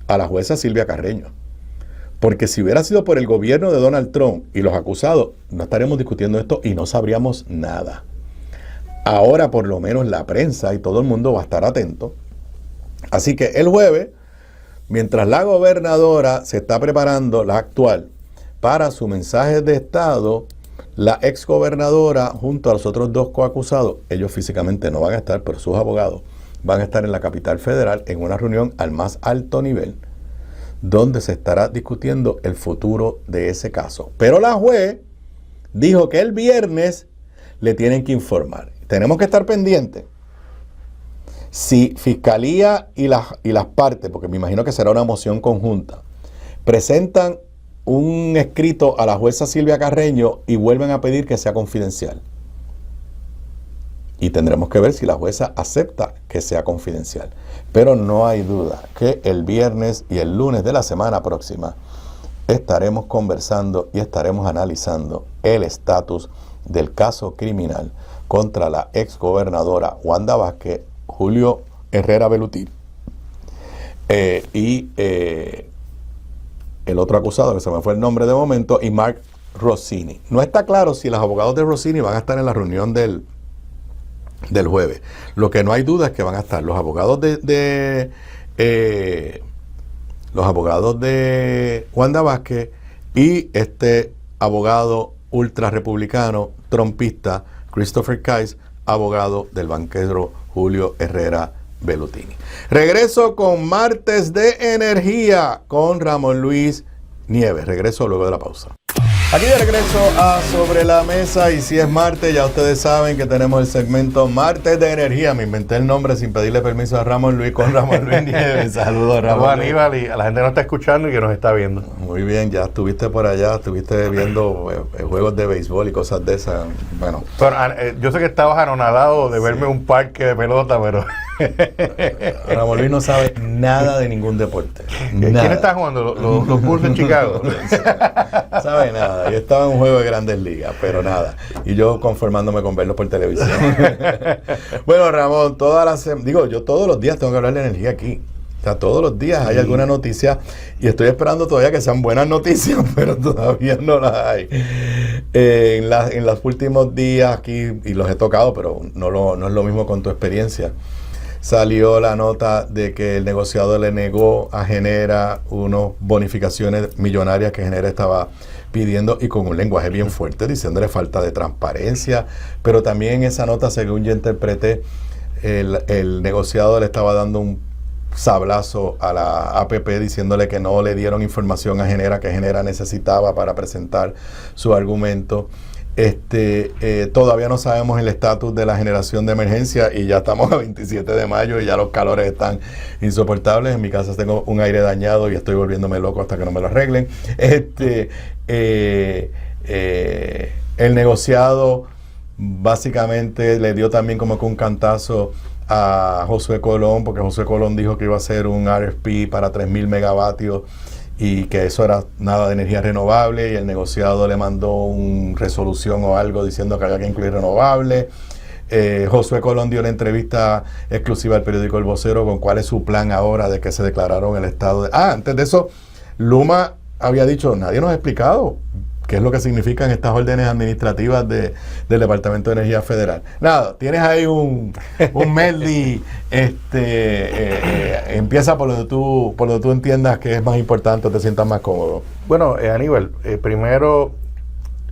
a la jueza Silvia Carreño. Porque si hubiera sido por el gobierno de Donald Trump y los acusados, no estaríamos discutiendo esto y no sabríamos nada. Ahora por lo menos la prensa y todo el mundo va a estar atento. Así que el jueves, mientras la gobernadora se está preparando, la actual, para su mensaje de estado, la exgobernadora junto a los otros dos coacusados, ellos físicamente no van a estar, pero sus abogados van a estar en la capital federal en una reunión al más alto nivel, donde se estará discutiendo el futuro de ese caso. Pero la juez dijo que el viernes le tienen que informar. Tenemos que estar pendientes. Si Fiscalía y las partes, porque me imagino que será una moción conjunta, presentan un escrito a la jueza Silvia Carreño y vuelven a pedir que sea confidencial. Y tendremos que ver si la jueza acepta que sea confidencial. Pero no hay duda que el viernes y el lunes de la semana próxima estaremos conversando y estaremos analizando el estatus del caso criminal contra la exgobernadora Wanda Vázquez, Julio Herrera Velutín y el otro acusado, que se me fue el nombre de momento, y Mark Rossini. No está claro si los abogados de Rossini van a estar en la reunión del jueves. Lo que no hay duda es que van a estar los abogados de Wanda Vázquez y este abogado ultra republicano, trumpista, Christopher Kais, abogado del banquero Julio Herrera Bellutini. Regreso con Martes de Energía con Ramón Luis Nieves. Regreso luego de la pausa. Aquí de regreso a Sobre la Mesa, y si es martes, ya ustedes saben que tenemos el segmento Martes de Energía. Me inventé el nombre sin pedirle permiso a Ramón Luis con Ramón Luis Nieves. Saludos, Ramón. Aníbal, y a la gente que nos está escuchando y que nos está viendo. Muy bien, ya estuviste por allá, estuviste viendo juegos de béisbol y cosas de esas. Bueno. Pero, yo sé que estabas anonadado de verme en un parque de pelota, pero... Ramón Luis no sabe nada de ningún deporte. ¿Quién está jugando? ¿Los Bulls de Chicago? No sabe nada. Yo estaba en un juego de Grandes Ligas, pero nada. Y yo conformándome con verlo por televisión. Bueno, Ramón, yo todos los días tengo que hablar de energía aquí. O sea, todos los días hay alguna noticia y estoy esperando todavía que sean buenas noticias, pero todavía no las hay. En los últimos días aquí, y los he tocado, pero no es lo mismo con tu experiencia. Salió la nota de que el negociador le negó a Genera unas bonificaciones millonarias que Genera estaba pidiendo, y con un lenguaje bien fuerte, diciéndole falta de transparencia. Pero también en esa nota, según yo interpreté, el negociador le estaba dando un sablazo a la APP, diciéndole que no le dieron información a Genera que Genera necesitaba para presentar su argumento. Todavía no sabemos el estatus de la generación de emergencia, y ya estamos a 27 de mayo y ya los calores están insoportables. En mi casa tengo un aire dañado y estoy volviéndome loco hasta que no me lo arreglen. El negociado básicamente le dio también como que un cantazo a Josué Colón, porque Josué Colón dijo que iba a hacer un RFP para 3,000 megavatios y que eso era nada de energía renovable, y el negociado le mandó una resolución o algo diciendo que había que incluir renovable. Josué Colón dio una entrevista exclusiva al periódico El Vocero con cuál es su plan ahora de que se declararon el estado de... antes de eso, Luma había dicho, nadie nos ha explicado qué es lo que significan estas órdenes administrativas del Departamento de Energía Federal. Nada, tienes ahí un medley, empieza por donde tú entiendas que es más importante o te sientas más cómodo. Bueno, Aníbal, primero,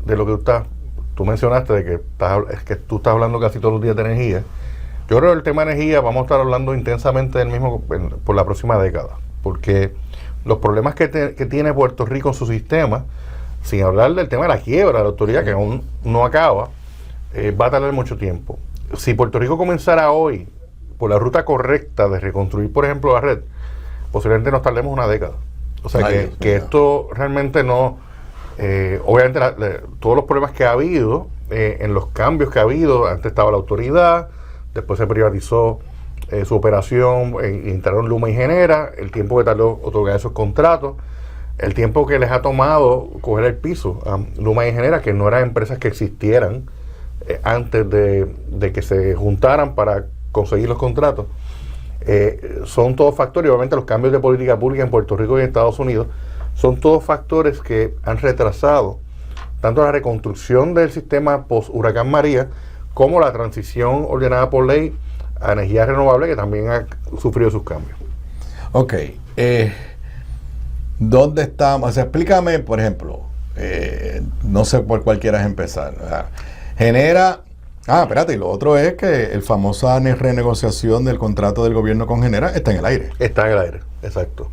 de lo que tú mencionaste, de que tú estás hablando casi todos los días de energía. Yo creo que el tema de energía vamos a estar hablando intensamente del mismo por la próxima década, porque los problemas que tiene Puerto Rico en su sistema, sin hablar del tema de la quiebra de la autoridad, que aún no acaba, va a tardar mucho tiempo. Si Puerto Rico comenzara hoy por la ruta correcta de reconstruir, por ejemplo, la red, posiblemente nos tardemos una década. O sea, que esto realmente no... obviamente todos los problemas que ha habido, en los cambios que ha habido, antes estaba la autoridad, después se privatizó su operación, entraron Luma y Genera, el tiempo que tardó otorgar esos contratos, el tiempo que les ha tomado coger el piso a Luma y Genera, que no eran empresas que existieran antes de que se juntaran para conseguir los contratos. Son todos factores, y obviamente los cambios de política pública en Puerto Rico y en Estados Unidos, son todos factores que han retrasado tanto la reconstrucción del sistema post-huracán María como la transición ordenada por ley a energía renovable, que también ha sufrido sus cambios. Ok. ¿Dónde estamos? O sea, explícame, por ejemplo, no sé por cuál quieras empezar. Genera... espérate, y lo otro es que el famosa renegociación del contrato del gobierno con Genera está en el aire. Está en el aire, exacto.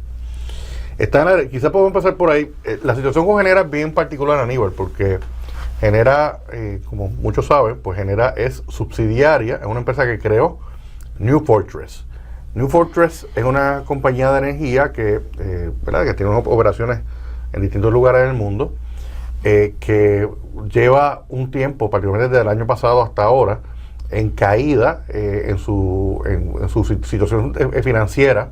Está en el aire. Quizás podemos empezar por ahí. La situación con Genera es bien particular, Aníbal, porque Genera, como muchos saben, pues Genera es subsidiaria, es una empresa que creó New Fortress. New Fortress es una compañía de energía que tiene operaciones en distintos lugares del mundo, que lleva un tiempo, particularmente desde el año pasado hasta ahora, en caída en su situación financiera.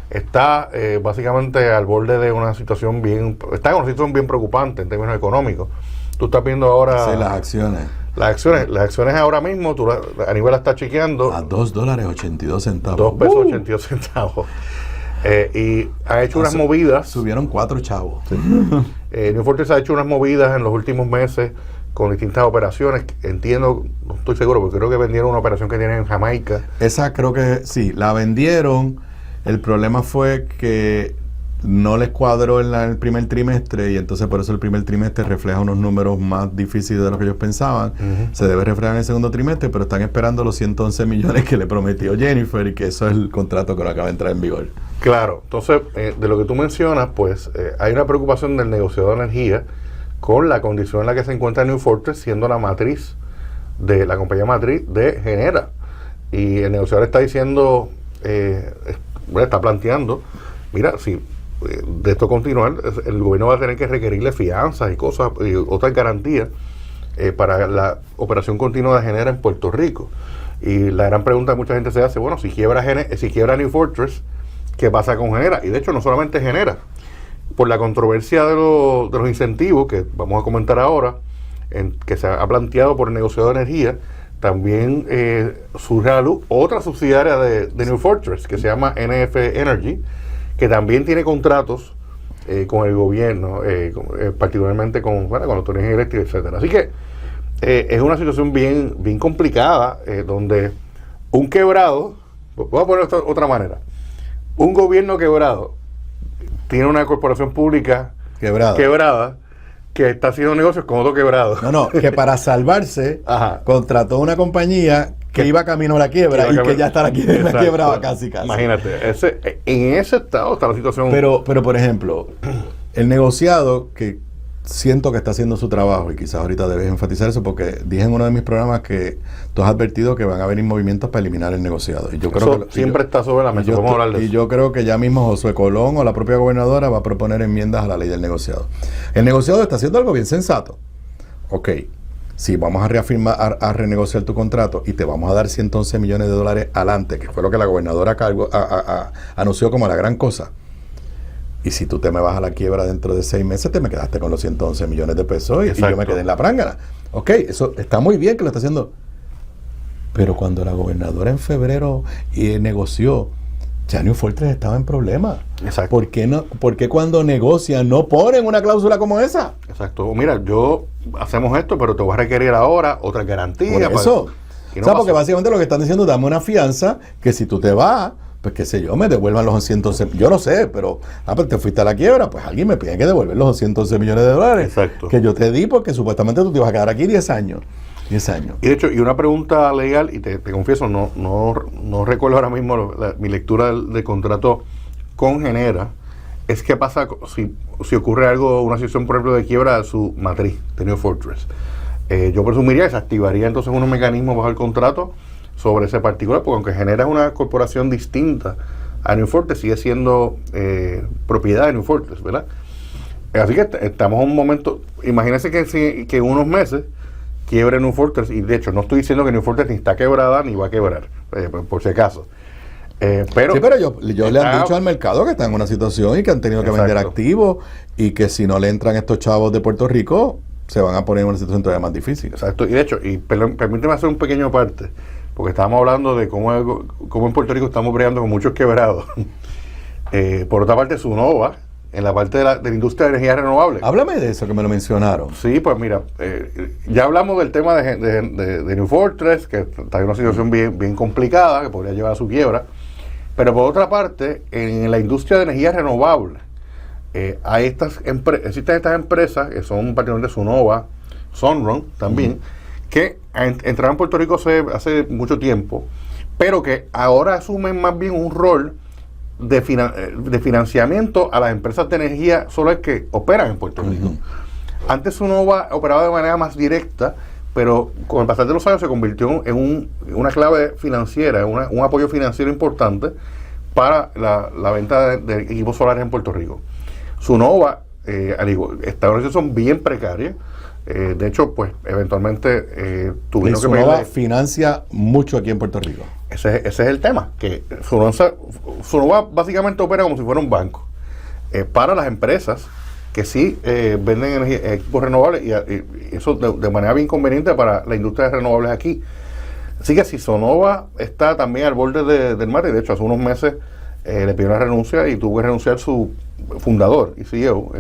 Está básicamente al borde de una situación bien preocupante en términos económicos. Tú estás viendo ahora... Sí, las acciones. Las acciones ahora mismo, Aníbal la está chequeando. A $2.82. $2.82. Y ha hecho unas movidas. Subieron 4 chavos. Sí. New Fortress ha hecho unas movidas en los últimos meses con distintas operaciones. Entiendo, no estoy seguro, porque creo que vendieron una operación que tienen en Jamaica. Esa creo que sí, la vendieron. El problema fue que no les cuadró en el primer trimestre, y entonces por eso el primer trimestre refleja unos números más difíciles de lo que ellos pensaban. Se debe reflejar en el segundo trimestre, pero están esperando los 111 millones que le prometió Jennifer, y que eso es el contrato que no acaba de entrar en vigor. Claro, entonces de lo que tú mencionas, pues hay una preocupación del negociador de energía con la condición en la que se encuentra New Fortress, siendo la matriz de la compañía matriz de Genera. Y el negociador está diciendo, está planteando, mira, si de esto continuar, el gobierno va a tener que requerirle fianzas y cosas y otras garantías para la operación continua de Genera en Puerto Rico. Y la gran pregunta que mucha gente se hace, bueno, si quiebra New Fortress, ¿qué pasa con Genera? Y de hecho no solamente Genera, por la controversia de los incentivos que vamos a comentar ahora, que se ha planteado por el negociador de energía, también surge a la luz otra subsidiaria de New Fortress, que se llama NF Energy, que también tiene contratos con el gobierno, particularmente con la autoridad eléctrica, etcétera. Así que es una situación bien complicada, donde un quebrado, voy a poner otra manera, un gobierno quebrado tiene una corporación pública quebrada que está haciendo negocios con otro quebrado. No, que para salvarse contrató una compañía que iba camino a la quiebra y que ya está la quiebra casi. Imagínate, en ese estado está la situación. Pero por ejemplo, el negociado, que siento que está haciendo su trabajo, y quizás ahorita debes enfatizar eso, porque dije en uno de mis programas que tú has advertido que van a venir movimientos para eliminar el negociado. Y yo creo que siempre está sobre la mesa. Vamos a hablar de eso. Y yo creo que ya mismo Josué Colón o la propia gobernadora va a proponer enmiendas a la ley del negociado. El negociado está haciendo algo bien sensato. Ok, sí, vamos a reafirmar, a renegociar tu contrato y te vamos a dar $111 millones adelante, que fue lo que la gobernadora anunció como la gran cosa. Y si tú te me vas a la quiebra dentro de 6 meses, te me quedaste con los 111 millones de pesos y yo me quedé en la prángana. Ok, eso está muy bien que lo está haciendo. Pero cuando la gobernadora en febrero negoció, ya New Fortress estaba en problemas. Exacto. ¿Por qué cuando negocian no ponen una cláusula como esa? Exacto. Mira, hacemos esto, pero te voy a requerir ahora otra garantía. Por eso. Porque básicamente lo que están diciendo, dame una fianza que si tú te vas, pues qué sé yo, me devuelvan los 111, yo no sé, pero pues te fuiste a la quiebra, pues alguien me pide que devuelvan los 111 millones de dólares. Exacto. Que yo te di porque supuestamente tú te ibas a quedar aquí 10 años. 10 años. Y de hecho, una pregunta legal, y te confieso, no recuerdo ahora mismo mi lectura del contrato con Genera, es qué pasa si ocurre algo, una situación, por ejemplo, de quiebra de su matriz, de New Fortress. Yo presumiría que se activaría entonces unos mecanismos bajo el contrato sobre ese particular, porque aunque Genera es una corporación distinta a New Fortress, sigue siendo propiedad de New Fortress, ¿verdad? Así que estamos en un momento, imagínense que en unos meses quiebre New Fortress, y de hecho no estoy diciendo que New Fortress ni está quebrada ni va a quebrar, por si acaso. Pero ellos le han dicho al mercado que están en una situación y que han tenido que vender activos, y que si no le entran estos chavos de Puerto Rico, se van a poner en una situación todavía más difícil. Exacto, y de hecho, permíteme hacer un pequeño parte, porque estábamos hablando de cómo en Puerto Rico estamos bregando con muchos quebrados. Por otra parte, Sunova en la parte de la industria de energía renovable. Háblame de eso, que me lo mencionaron. Sí, pues mira, ya hablamos del tema de New Fortress, que está en una situación bien complicada, que podría llevar a su quiebra. Pero por otra parte, en la industria de energía renovable, existen estas empresas, que son particularmente Sunnova, Sunrun también, que entraron en Puerto Rico hace mucho tiempo, pero que ahora asumen más bien un rol de financiamiento a las empresas de energía solar que operan en Puerto Rico. Antes Sunnova operaba de manera más directa, pero con el pasar de los años se convirtió en una clave financiera, un apoyo financiero importante para la venta de equipos solares en Puerto Rico. Sunnova está en una situación bien precaria. De hecho, pues eventualmente tuvieron que Sunnova financia mucho aquí en Puerto Rico. Ese es el tema, que Sunnova básicamente opera como si fuera un banco para las empresas que sí venden equipos renovables y eso de manera bien conveniente para la industria de renovables aquí. Así que si Sunnova está también al borde del mar, y de hecho hace unos meses le pidió una renuncia y tuvo que renunciar su fundador y CEO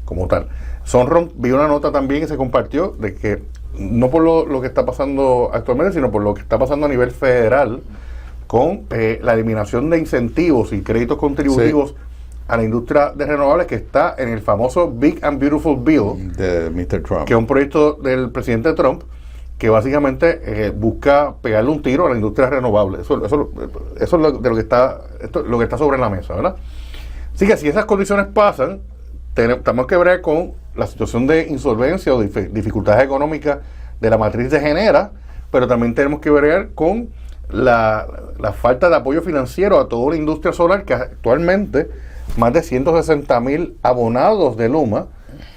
como tal. Sunrun, vi una nota también que se compartió de que no por lo que está pasando actualmente, sino por lo que está pasando a nivel federal con la eliminación de incentivos y créditos contributivos a la industria de renovables, que está en el famoso Big and Beautiful Bill de Mr. Trump, que es un proyecto del presidente Trump que básicamente busca pegarle un tiro a la industria renovable. Eso es lo que está sobre la mesa, ¿verdad? Así que si esas condiciones pasan, tenemos que ver con la situación de insolvencia o dificultades económicas de la matriz de Genera, pero también tenemos que ver con la falta de apoyo financiero a toda la industria solar, que actualmente más de 160,000 abonados de Luma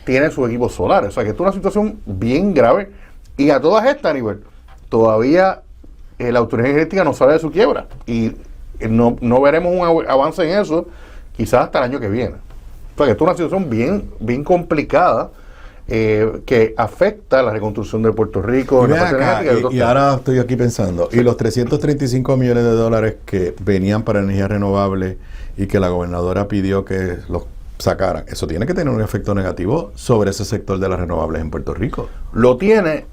tienen sus equipos solares. O sea que esto es una situación bien grave, y a todas estas, nivel todavía la Autoridad Energética no sale de su quiebra y no veremos un avance en eso quizás hasta el año que viene. O sea que esto es una situación bien complicada que afecta la reconstrucción de Puerto Rico. Y ahora estoy aquí pensando, y los 335 millones de dólares que venían para energía renovable y que la gobernadora pidió que los sacaran, eso tiene que tener un efecto negativo sobre ese sector de las renovables en Puerto Rico. Lo tiene,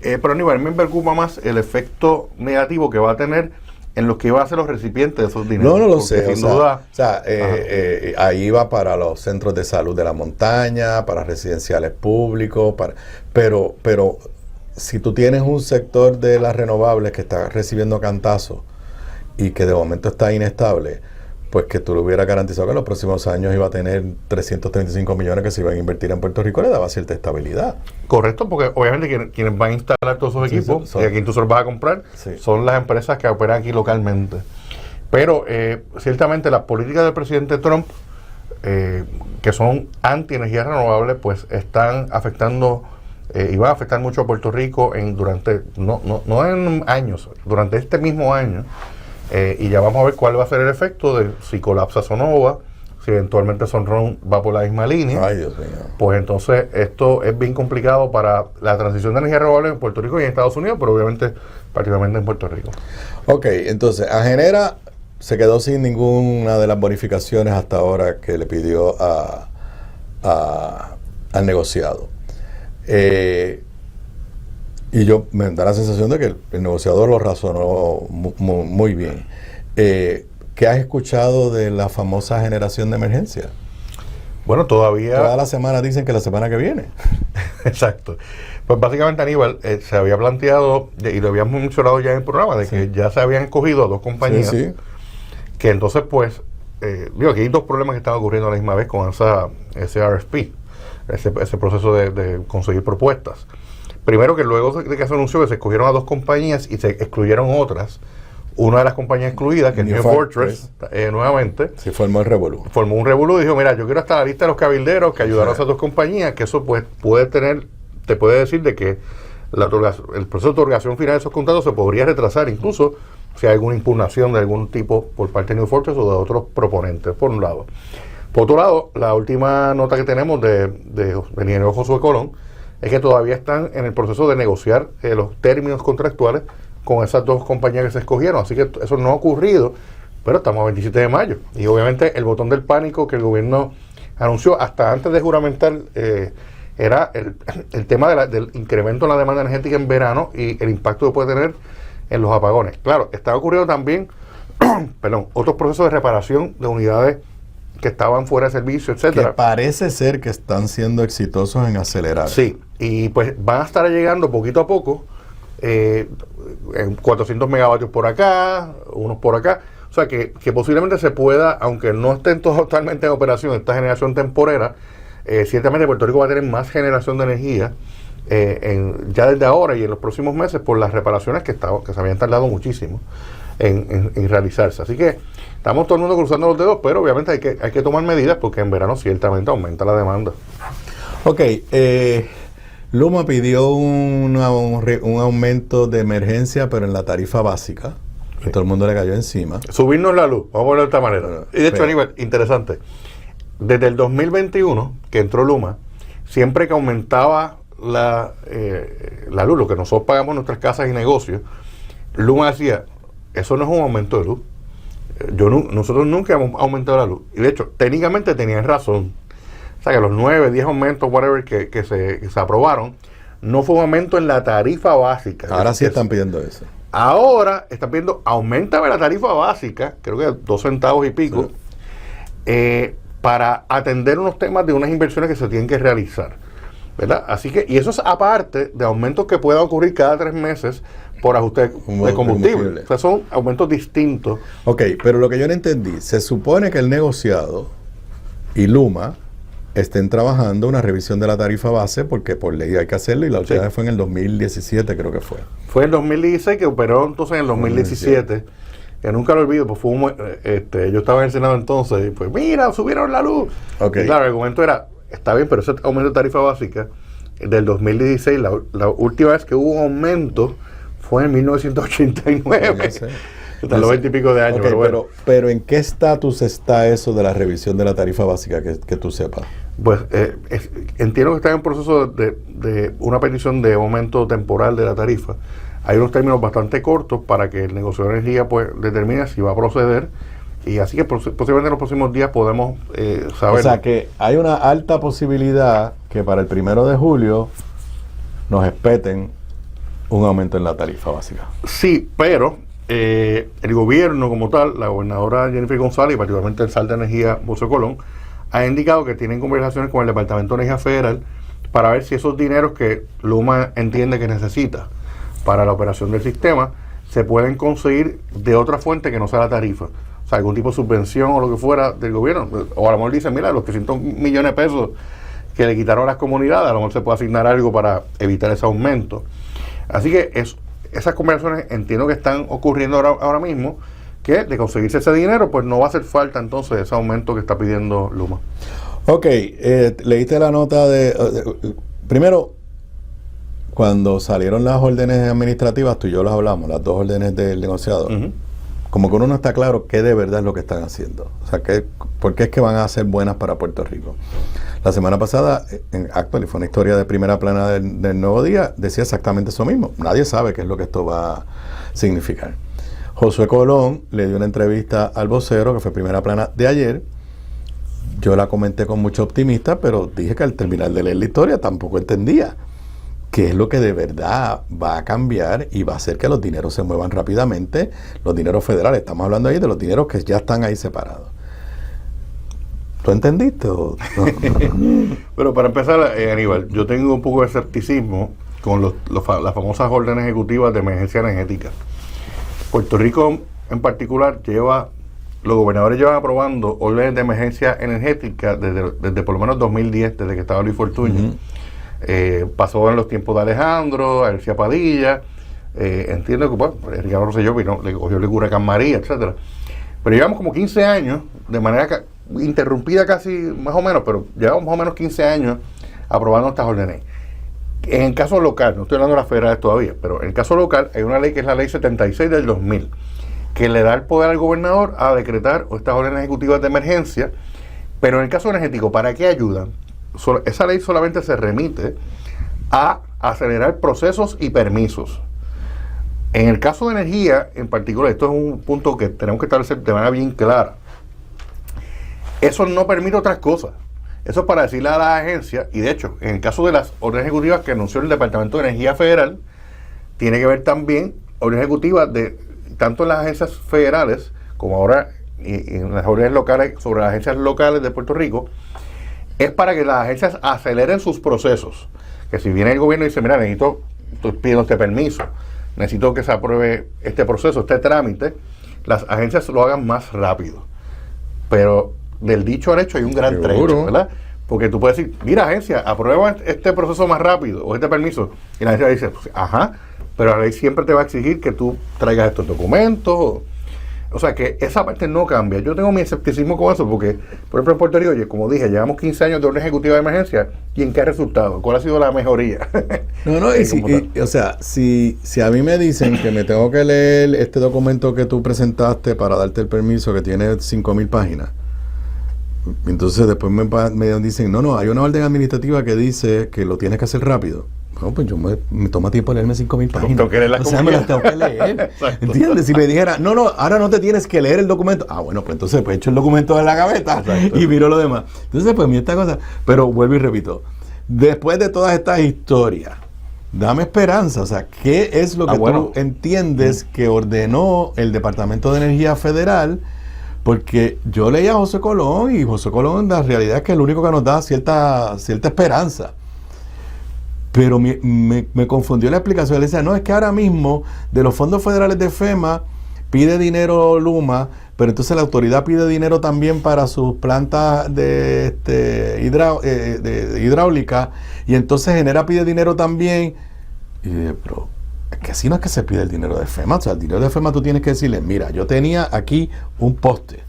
pero a nivel me preocupa más el efecto negativo que va a tener en los que va a ser los recipientes de esos dineros. No lo sé, ahí va para los centros de salud de la montaña, para residenciales públicos, pero si tú tienes un sector de las renovables que está recibiendo cantazos y que de momento está inestable, pues que tú le hubieras garantizado que en los próximos años iba a tener 335 millones que se iban a invertir en Puerto Rico, le daba cierta estabilidad. Correcto, porque obviamente quienes van a instalar todos esos equipos y a quien tú se los vas a comprar son las empresas que operan aquí localmente. Pero ciertamente las políticas del presidente Trump, que son anti-energía renovable, pues están afectando y van a afectar mucho a Puerto Rico no en años, durante este mismo año. Y ya vamos a ver cuál va a ser el efecto de si colapsa Sunnova, si eventualmente Sunrun va por la misma línea. Ay, Dios mío. Pues entonces esto es bien complicado para la transición de energía renovable en Puerto Rico y en Estados Unidos, pero obviamente particularmente en Puerto Rico. Ok, entonces a Genera se quedó sin ninguna de las bonificaciones hasta ahora que le pidió al negociado. Y me da la sensación de que el negociador lo razonó muy bien. ¿Qué has escuchado de la famosa generación de emergencia? Bueno, todavía... Toda la semana dicen que la semana que viene. Exacto. Pues básicamente, Aníbal, se había planteado, y lo habíamos mencionado ya en el programa, de que ya se habían escogido a dos compañías, que entonces pues, aquí hay dos problemas que están ocurriendo a la misma vez con ese RFP, ese proceso de conseguir propuestas. Primero, que luego de que se anunció que se escogieron a dos compañías y se excluyeron otras, una de las compañías excluidas, que es New Fortress, nuevamente, se formó el revolú. Formó un revolú y dijo, mira, yo quiero estar a la lista de los cabilderos que ayudaron a esas dos compañías, que eso pues te puede decir de que el proceso de otorgación final de esos contratos se podría retrasar, incluso si hay alguna impugnación de algún tipo por parte de New Fortress o de otros proponentes, por un lado. Por otro lado, la última nota que tenemos del ingeniero Josué Colón es que todavía están en el proceso de negociar los términos contractuales con esas dos compañías que se escogieron. Así que eso no ha ocurrido, pero estamos a 27 de mayo. Y obviamente el botón del pánico que el gobierno anunció hasta antes de juramentar, era el tema del incremento en la demanda energética en verano y el impacto que puede tener en los apagones. Claro, está ocurriendo también otros procesos de reparación de unidades que estaban fuera de servicio, etcétera. Que parece ser que están siendo exitosos en acelerar. Sí, y pues van a estar llegando poquito a poco, en 400 megavatios por acá, unos por acá. O sea, que posiblemente se pueda, aunque no estén totalmente en operación esta generación temporera, ciertamente Puerto Rico va a tener más generación de energía ya desde ahora y en los próximos meses por las reparaciones que se habían tardado muchísimo en realizarse. Así que estamos todo el mundo cruzando los dedos, pero obviamente hay que tomar medidas porque en verano ciertamente aumenta la demanda. Ok, Luma pidió un aumento de emergencia, pero en la tarifa básica, que todo el mundo le cayó encima. Subirnos la luz, vamos a ponerlo de esta manera. Y de hecho, Aníbal, interesante, desde el 2021 que entró Luma, siempre que aumentaba la luz, lo que nosotros pagamos en nuestras casas y negocios, Luma decía, eso no es un aumento de luz. Nosotros nunca hemos aumentado la luz. Y de hecho, técnicamente tenían razón. O sea, que los 9, 10 aumentos, whatever, que se aprobaron, no fue un aumento en la tarifa básica. Ahora sí están pidiendo eso. Ahora están pidiendo, aumentame la tarifa básica, creo que 2 centavos y pico, sí, para atender unos temas de unas inversiones que se tienen que realizar, ¿verdad? Así que, y eso es aparte de aumentos que puedan ocurrir cada 3 meses por ajuste de combustible. O sea, son aumentos distintos. Ok, pero lo que yo no entendí, se supone que el negociado y Luma estén trabajando una revisión de la tarifa base, porque por ley hay que hacerlo, y la última vez fue en el 2017, creo que fue. Fue en el 2016 que operó entonces en el 2017, que nunca lo olvido, pues fue yo estaba en el Senado entonces, y pues mira, subieron la luz. Okay. Y claro, el argumento era, está bien, pero ese aumento de tarifa básica del 2016, la última vez que hubo un aumento fue en 1989. Hasta los 20 y pico de años. Okay, pero ¿en qué estatus está eso de la revisión de la tarifa básica que tú sepas? Pues entiendo que está en proceso de una petición de aumento temporal de la tarifa. Hay unos términos bastante cortos para que el negociador de energía pues determine si va a proceder, y así que posiblemente en los próximos días podemos saber. O sea que hay una alta posibilidad que para el 1 de julio nos espeten un aumento en la tarifa básica. Sí, pero el gobierno como tal, la gobernadora Jennifer González y particularmente el SAL de Energía José Colón, ha indicado que tienen conversaciones con el Departamento de Energía Federal para ver si esos dineros que Luma entiende que necesita para la operación del sistema se pueden conseguir de otra fuente que no sea la tarifa. O sea, algún tipo de subvención o lo que fuera del gobierno. O a lo mejor dicen, mira, los 300 millones de pesos que le quitaron a las comunidades, a lo mejor se puede asignar algo para evitar ese aumento. Así que esas conversaciones entiendo que están ocurriendo ahora mismo, que de conseguirse ese dinero, pues no va a hacer falta entonces ese aumento que está pidiendo Luma. Ok, leíste la nota primero, cuando salieron las órdenes administrativas, tú y yo las hablamos, las 2 órdenes del negociador, como que uno no está claro qué de verdad es lo que están haciendo. O sea, ¿por qué es que van a ser buenas para Puerto Rico? La semana pasada, en Actual, fue una historia de primera plana del Nuevo Día, decía exactamente eso mismo. Nadie sabe qué es lo que esto va a significar. Josué Colón le dio una entrevista al vocero, que fue primera plana de ayer. Yo la comenté con mucho optimista, pero dije que al terminar de leer la historia tampoco entendía qué es lo que de verdad va a cambiar y va a hacer que los dineros se muevan rápidamente, los dineros federales. Estamos hablando ahí de los dineros que ya están ahí separados. ¿Tú entendiste? Pero para empezar, Aníbal, yo tengo un poco de escepticismo con las famosas órdenes ejecutivas de emergencia energética. Puerto Rico en particular los gobernadores llevan aprobando órdenes de emergencia energética desde por lo menos 2010, desde que estaba Luis Fortuño. Pasó en los tiempos de Alejandro, García Padilla, entiendo que bueno, Ricardo Rosselló le cogió el huracán María, etcétera. Pero llevamos como 15 años, de manera interrumpida casi, más o menos, pero llevamos más o menos 15 años aprobando estas órdenes. En el caso local, no estoy hablando de las federales todavía, pero en el caso local hay una ley que es la ley 76 del 2000, que le da el poder al gobernador a decretar estas órdenes ejecutivas de emergencia, pero en el caso energético, ¿para qué ayudan? Esa ley solamente se remite a acelerar procesos y permisos. En el caso de energía, en particular, esto es un punto que tenemos que establecer de manera bien clara. Eso no permite otras cosas. Eso es para decirle a la agencia, y de hecho, en el caso de las órdenes ejecutivas que anunció el Departamento de Energía Federal, tiene que ver también órdenes ejecutivas de tanto en las agencias federales como ahora en las órdenes locales sobre las agencias locales de Puerto Rico, es para que las agencias aceleren sus procesos. Que si viene el gobierno y dice, mira, estoy pidiendo este permiso, necesito que se apruebe este proceso, este trámite, las agencias lo hagan más rápido. Pero del dicho al hecho hay un gran trecho, ¿verdad? Porque tú puedes decir, mira, agencia, aprueba este proceso más rápido o este permiso. Y la agencia dice, pues, ajá, pero la ley siempre te va a exigir que tú traigas estos documentos. O sea, que esa parte no cambia. Yo tengo mi escepticismo con eso porque, por ejemplo, en Puerto Rico, como dije, llevamos 15 años de orden ejecutiva de emergencia. ¿Y en qué ha resultado? ¿Cuál ha sido la mejoría? O sea, si a mí me dicen que me tengo que leer este documento que tú presentaste para darte el permiso, que tiene 5,000 páginas, entonces después me dicen, no, hay una orden administrativa que dice que lo tienes que hacer rápido. No, pues yo me toma tiempo leerme 5,000 páginas. Tengo que leerlas, o sea, me las tengo que leer. ¿Entiendes? Si me dijera, no, ahora no te tienes que leer el documento. Bueno, pues entonces pues echo el documento en la gaveta. Exacto. Y miro lo demás. Entonces, pues mira esta cosa. Pero vuelvo y repito, después de todas estas historias, dame esperanza. O sea, ¿qué es lo que tú entiendes que ordenó el Departamento de Energía Federal? Porque yo leía a José Colón y José Colón, la realidad es que es el único que nos da cierta esperanza. Pero me confundió la explicación. Él decía, no, es que ahora mismo de los fondos federales de FEMA pide dinero Luma, pero entonces la autoridad pide dinero también para sus plantas de hidráulica, y entonces Genera pide dinero también. Y dije, pero es que así no es que se pide el dinero de FEMA. O sea, el dinero de FEMA tú tienes que decirle, mira, yo tenía aquí un poste.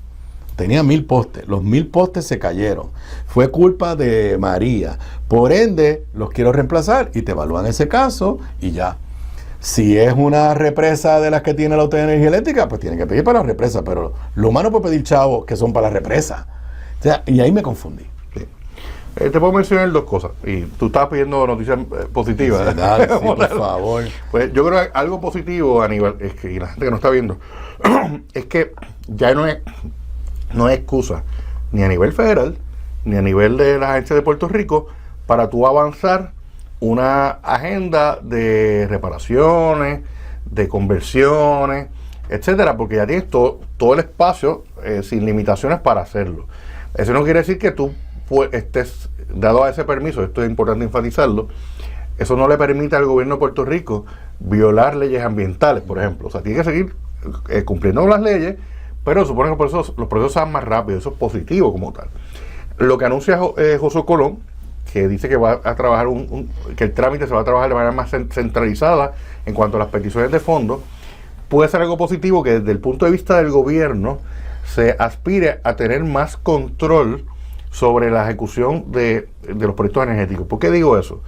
Tenía 1,000 postes, los 1,000 postes se cayeron, fue culpa de María, por ende los quiero reemplazar y te evalúan ese caso y ya. Si es una represa de las que tiene la Autoridad de Energía Eléctrica, pues tienen que pedir para la represa, pero Luma no puede pedir chavos que son para la represa. O sea, y ahí me confundí. Sí. Te puedo mencionar dos cosas, y tú estabas pidiendo noticias positivas. Sí, dale, sí, por favor. Pues yo creo que algo positivo, Aníbal, es que, y la gente que nos está viendo, es que ya no es excusa ni a nivel federal ni a nivel de la agencia de Puerto Rico para tú avanzar una agenda de reparaciones, de conversiones, etcétera, porque ya tienes todo el espacio sin limitaciones para hacerlo. Eso no quiere decir que tú estés dado a ese permiso, esto es importante enfatizarlo, eso no le permite al gobierno de Puerto Rico violar leyes ambientales, por ejemplo. O sea, tiene que seguir cumpliendo las leyes, pero supone que los procesos sean más rápidos. Eso es positivo como tal. Lo que anuncia José Colón, que dice que va a trabajar que el trámite se va a trabajar de manera más centralizada en cuanto a las peticiones de fondos, puede ser algo positivo que desde el punto de vista del gobierno se aspire a tener más control sobre la ejecución de los proyectos energéticos. ¿Por qué digo eso?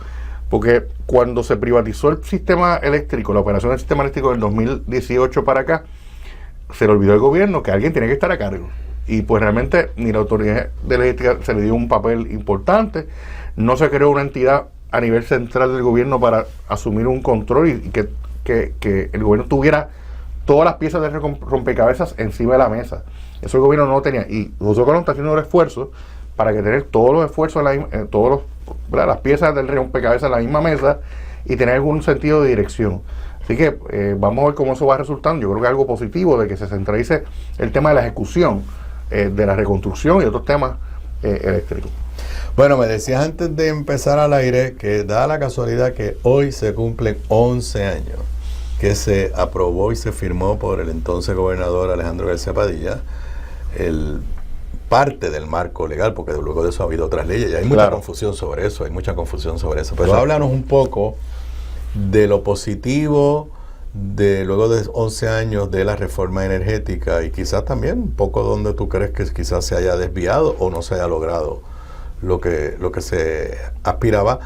Porque cuando se privatizó el sistema eléctrico, la operación del sistema eléctrico del 2018 para acá, se le olvidó al gobierno que alguien tiene que estar a cargo. Y pues realmente ni la autoridad de eléctrica se le dio un papel importante, no se creó una entidad a nivel central del gobierno para asumir un control y que el gobierno tuviera todas las piezas de rompecabezas encima de la mesa. Eso el gobierno no lo tenía. Y José Colón está haciendo un esfuerzo para que tener todos los esfuerzos, las piezas del rompecabezas en la misma mesa y tener algún sentido de dirección. Así que vamos a ver cómo eso va resultando. Yo creo que es algo positivo de que se centralice el tema de la ejecución, de la reconstrucción y otros temas eléctricos. Bueno, me decías antes de empezar al aire que da la casualidad que hoy se cumplen 11 años que se aprobó y se firmó por el entonces gobernador Alejandro García Padilla parte del marco legal, porque luego de eso ha habido otras leyes y hay mucha confusión sobre eso, Pero háblanos un poco de lo positivo luego de 11 años de la reforma energética y quizás también un poco donde tú crees que quizás se haya desviado o no se haya logrado lo que se aspiraba,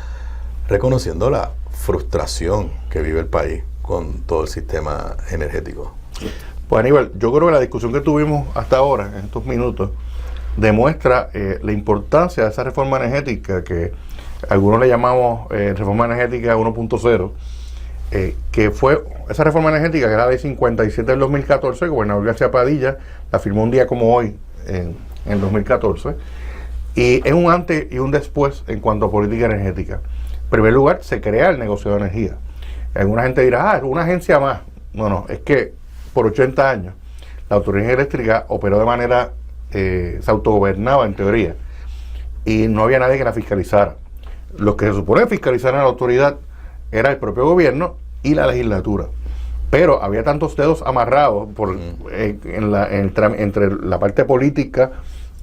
reconociendo la frustración que vive el país con todo el sistema energético. Pues Aníbal, yo creo que la discusión que tuvimos hasta ahora, en estos minutos, demuestra la importancia de esa reforma energética que algunos le llamamos reforma energética 1.0, que fue esa reforma energética que era la ley 57 del 2014, el gobernador García Padilla la firmó un día como hoy, en el 2014, Y es un antes y un después en cuanto a política energética. En primer lugar, se crea el negocio de energía. Alguna gente dirá, es una agencia más. No, es que por 80 años la Autoridad Eléctrica operó de manera, se autogobernaba en teoría, y no había nadie que la fiscalizara. Los que se supone fiscalizaran a la autoridad era el propio gobierno y la legislatura. Pero había tantos dedos amarrados entre la parte política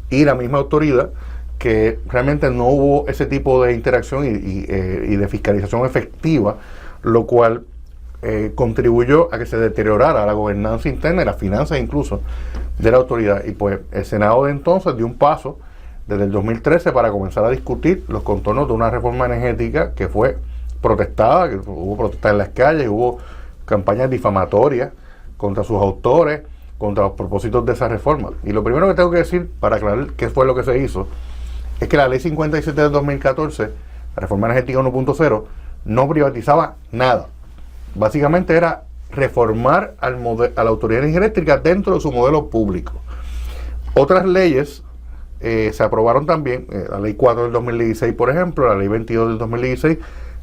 y la misma autoridad que realmente no hubo ese tipo de interacción y de fiscalización efectiva, lo cual contribuyó a que se deteriorara la gobernanza interna y las finanzas incluso de la autoridad. Y pues el Senado de entonces dio un paso desde el 2013 para comenzar a discutir los contornos de una reforma energética que fue protestada, que hubo protestas en las calles, hubo campañas difamatorias contra sus autores, contra los propósitos de esa reforma. Y lo primero que tengo que decir, para aclarar qué fue lo que se hizo, es que la ley 57 del 2014, la reforma energética 1.0, no privatizaba nada. Básicamente era reformar a la Autoridad de Energía Eléctrica dentro de su modelo público. Otras leyes se aprobaron también, la ley 4 del 2016, por ejemplo, la ley 22 del 2016,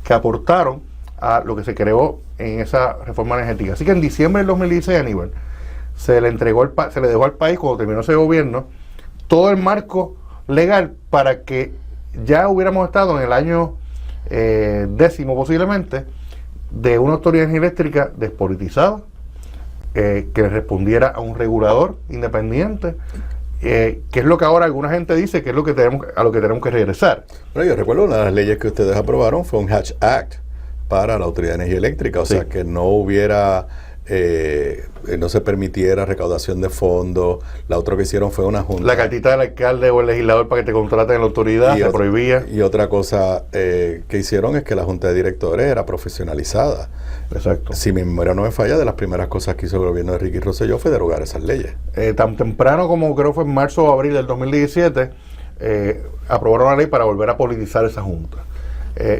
que aportaron a lo que se creó en esa reforma energética. Así que en diciembre del 2016, Aníbal, se le dejó al país, cuando terminó ese gobierno, todo el marco legal para que ya hubiéramos estado en el año 10º posiblemente de una autoridad de energía eléctrica despolitizada, que respondiera a un regulador independiente, que es lo que ahora alguna gente dice que es a lo que tenemos que regresar. Bueno, yo recuerdo una de las leyes que ustedes aprobaron fue un Hatch Act para la Autoridad de Energía Eléctrica, o sea que no hubiera, no se permitiera recaudación de fondos. La otra que hicieron fue una junta. La cartita del alcalde o el legislador para que te contraten en la autoridad se prohibía. Y otra cosa que hicieron es que la junta de directores era profesionalizada. Exacto. Si mi memoria no me falla, de las primeras cosas que hizo el gobierno de Ricky Rosselló fue derogar esas leyes. Tan temprano como creo fue en marzo o abril del 2017, aprobaron una ley para volver a politizar esa junta.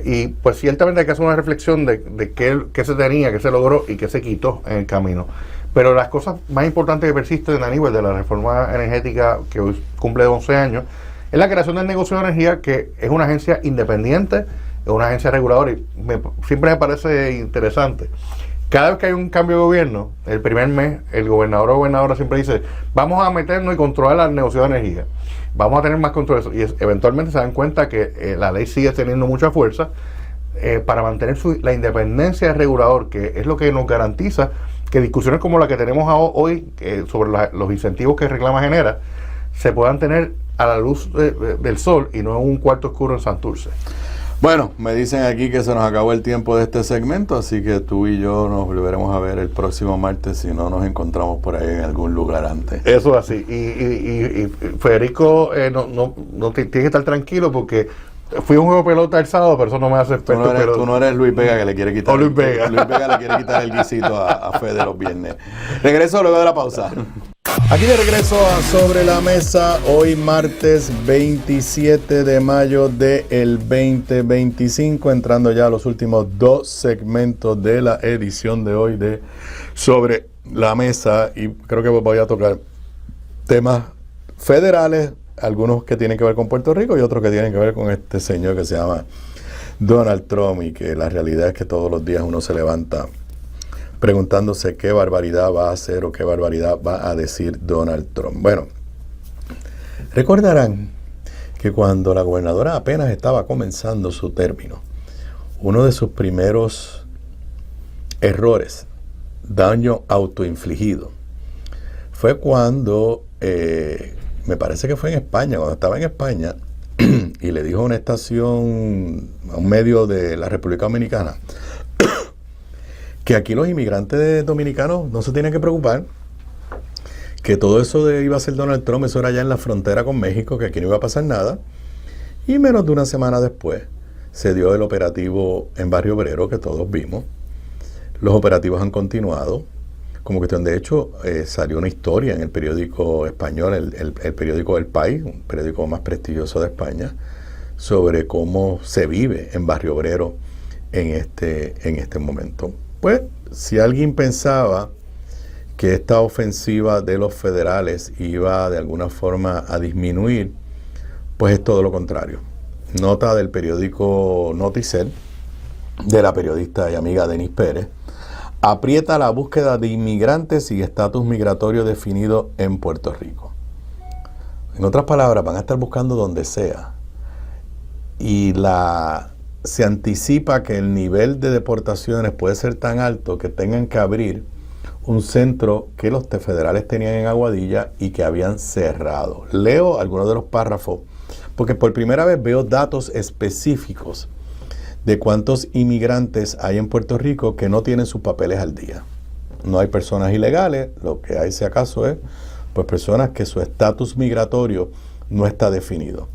Y pues ciertamente hay que hacer una reflexión de qué se tenía, qué se logró y qué se quitó en el camino. Pero las cosas más importantes que persisten a nivel de la reforma energética, que hoy cumple 11 años, es la creación del negocio de energía, que es una agencia independiente, es una agencia reguladora, y siempre me parece interesante. Cada vez que hay un cambio de gobierno, el primer mes, el gobernador o gobernadora siempre dice, vamos a meternos y controlar el negocio de energía. Vamos a tener más control de eso. Y eventualmente se dan cuenta que la ley sigue teniendo mucha fuerza para mantener la independencia del regulador, que es lo que nos garantiza que discusiones como la que tenemos hoy sobre los incentivos que Reclama Genera se puedan tener a la luz del sol y no en un cuarto oscuro en Santurce. Bueno, me dicen aquí que se nos acabó el tiempo de este segmento, así que tú y yo nos volveremos a ver el próximo martes si no nos encontramos por ahí en algún lugar antes. Eso es así. Y Federico, no tiene que estar tranquilo porque fui a un juego de pelota el sábado, pero eso no me hace experto. Tú no eres Luis Vega que le quiere quitar. Luis Vega. Luis Vega le quiere quitar el guisito a Fede los viernes. Regreso luego de la pausa. Aquí de regreso a Sobre la Mesa, hoy martes 27 de mayo del 2025, entrando ya a los últimos dos segmentos de la edición de hoy de Sobre la Mesa, y creo que voy a tocar temas federales, algunos que tienen que ver con Puerto Rico y otros que tienen que ver con este señor que se llama Donald Trump, y que la realidad es que todos los días uno se levanta preguntándose qué barbaridad va a hacer o qué barbaridad va a decir Donald Trump. Bueno, recordarán que cuando la gobernadora apenas estaba comenzando su término, uno de sus primeros errores, daño autoinfligido, fue cuando, me parece que fue en España, cuando estaba en España, y le dijo a una estación, a un medio de la República Dominicana, que aquí los inmigrantes dominicanos no se tienen que preocupar, que todo eso iba a ser Donald Trump, eso era ya en la frontera con México, que aquí no iba a pasar nada. Y menos de una semana después se dio el operativo en Barrio Obrero, que todos vimos. Los operativos han continuado. Como cuestión de hecho, salió una historia en el periódico español, el periódico El País, un periódico más prestigioso de España, sobre cómo se vive en Barrio Obrero en este momento. Pues, si alguien pensaba que esta ofensiva de los federales iba de alguna forma a disminuir, Pues es todo lo contrario. Nota del periódico Noticel, de la periodista y amiga Denis Pérez, aprieta la búsqueda de inmigrantes y estatus migratorio definido en Puerto Rico. En otras palabras, van a estar buscando donde sea. Y se anticipa que el nivel de deportaciones puede ser tan alto que tengan que abrir un centro que los federales tenían en Aguadilla y que habían cerrado. Leo algunos de los párrafos, porque por primera vez veo datos específicos de cuántos inmigrantes hay en Puerto Rico que no tienen sus papeles al día. No hay personas ilegales, lo que hay si acaso es pues personas que su estatus migratorio no está definido.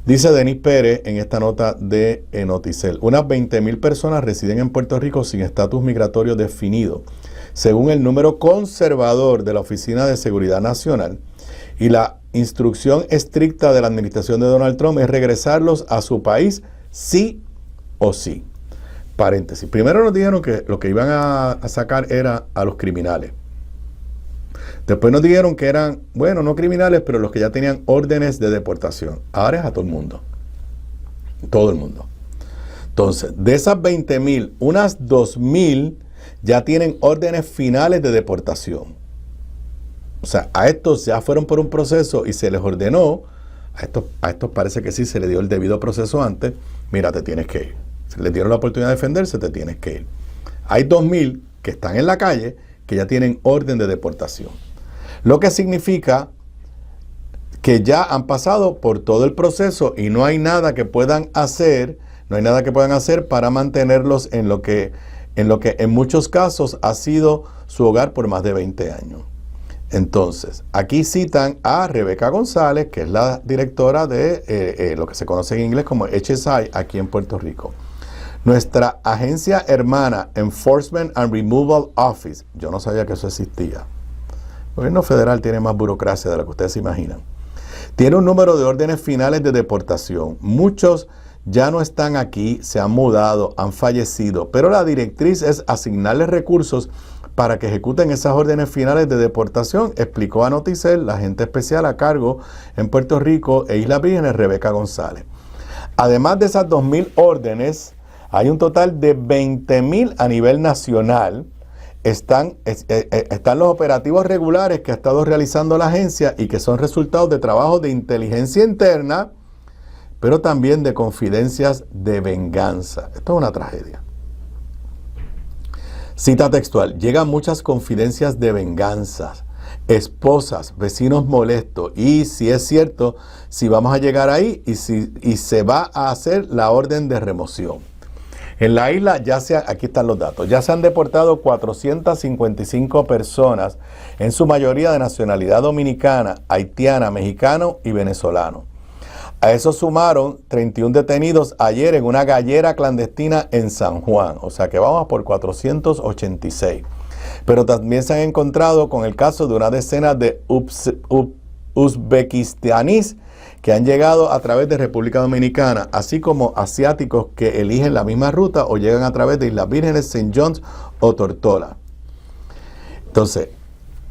Dice Denis Pérez en esta nota de Noticel, unas 20,000 personas residen en Puerto Rico sin estatus migratorio definido, según el número conservador de la Oficina de Seguridad Nacional, y la instrucción estricta de la administración de Donald Trump es regresarlos a su país sí o sí. Paréntesis. Primero nos dijeron que lo que iban a sacar era a los criminales. Después nos dijeron que eran, bueno, no criminales, pero los que ya tenían órdenes de deportación. Ahora es a todo el mundo. Todo el mundo. Entonces, de esas 20,000, unas 2,000 ya tienen órdenes finales de deportación. O sea, a estos ya fueron por un proceso y se les ordenó, a estos parece que sí se les dio el debido proceso antes, mira, te tienes que ir. Se les dieron la oportunidad de defenderse, te tienes que ir. Hay 2,000 que están en la calle que ya tienen orden de deportación. Lo que significa que ya han pasado por todo el proceso y no hay nada que puedan hacer, para mantenerlos en lo que en muchos casos ha sido su hogar por más de 20 años. Entonces, aquí citan a Rebeca González, que es la directora de lo que se conoce en inglés como HSI aquí en Puerto Rico. Nuestra agencia hermana, Enforcement and Removal Office, yo no sabía que eso existía. El gobierno federal tiene más burocracia de lo que ustedes se imaginan. Tiene un número de órdenes finales de deportación. Muchos ya no están aquí, se han mudado, han fallecido, pero la directriz es asignarles recursos para que ejecuten esas órdenes finales de deportación, explicó a Noticel la agente especial a cargo en Puerto Rico e Islas Vírgenes, Rebeca González. Además de esas 2,000 órdenes, hay un total de 20,000 a nivel nacional. Están los operativos regulares que ha estado realizando la agencia y que son resultados de trabajos de inteligencia interna, pero también de confidencias de venganza. Esto es una tragedia. Cita textual, llegan muchas confidencias de venganzas, esposas, vecinos molestos, y si es cierto, si vamos a llegar ahí y se va a hacer la orden de remoción. En la isla aquí están los datos, ya se han deportado 455 personas, en su mayoría de nacionalidad dominicana, haitiana, mexicano y venezolano. A eso sumaron 31 detenidos ayer en una gallera clandestina en San Juan, o sea que vamos por 486. Pero también se han encontrado con el caso de una decena de uzbekistaníes que han llegado a través de República Dominicana, así como asiáticos que eligen la misma ruta o llegan a través de Islas Vírgenes, St. John's o Tortola. Entonces,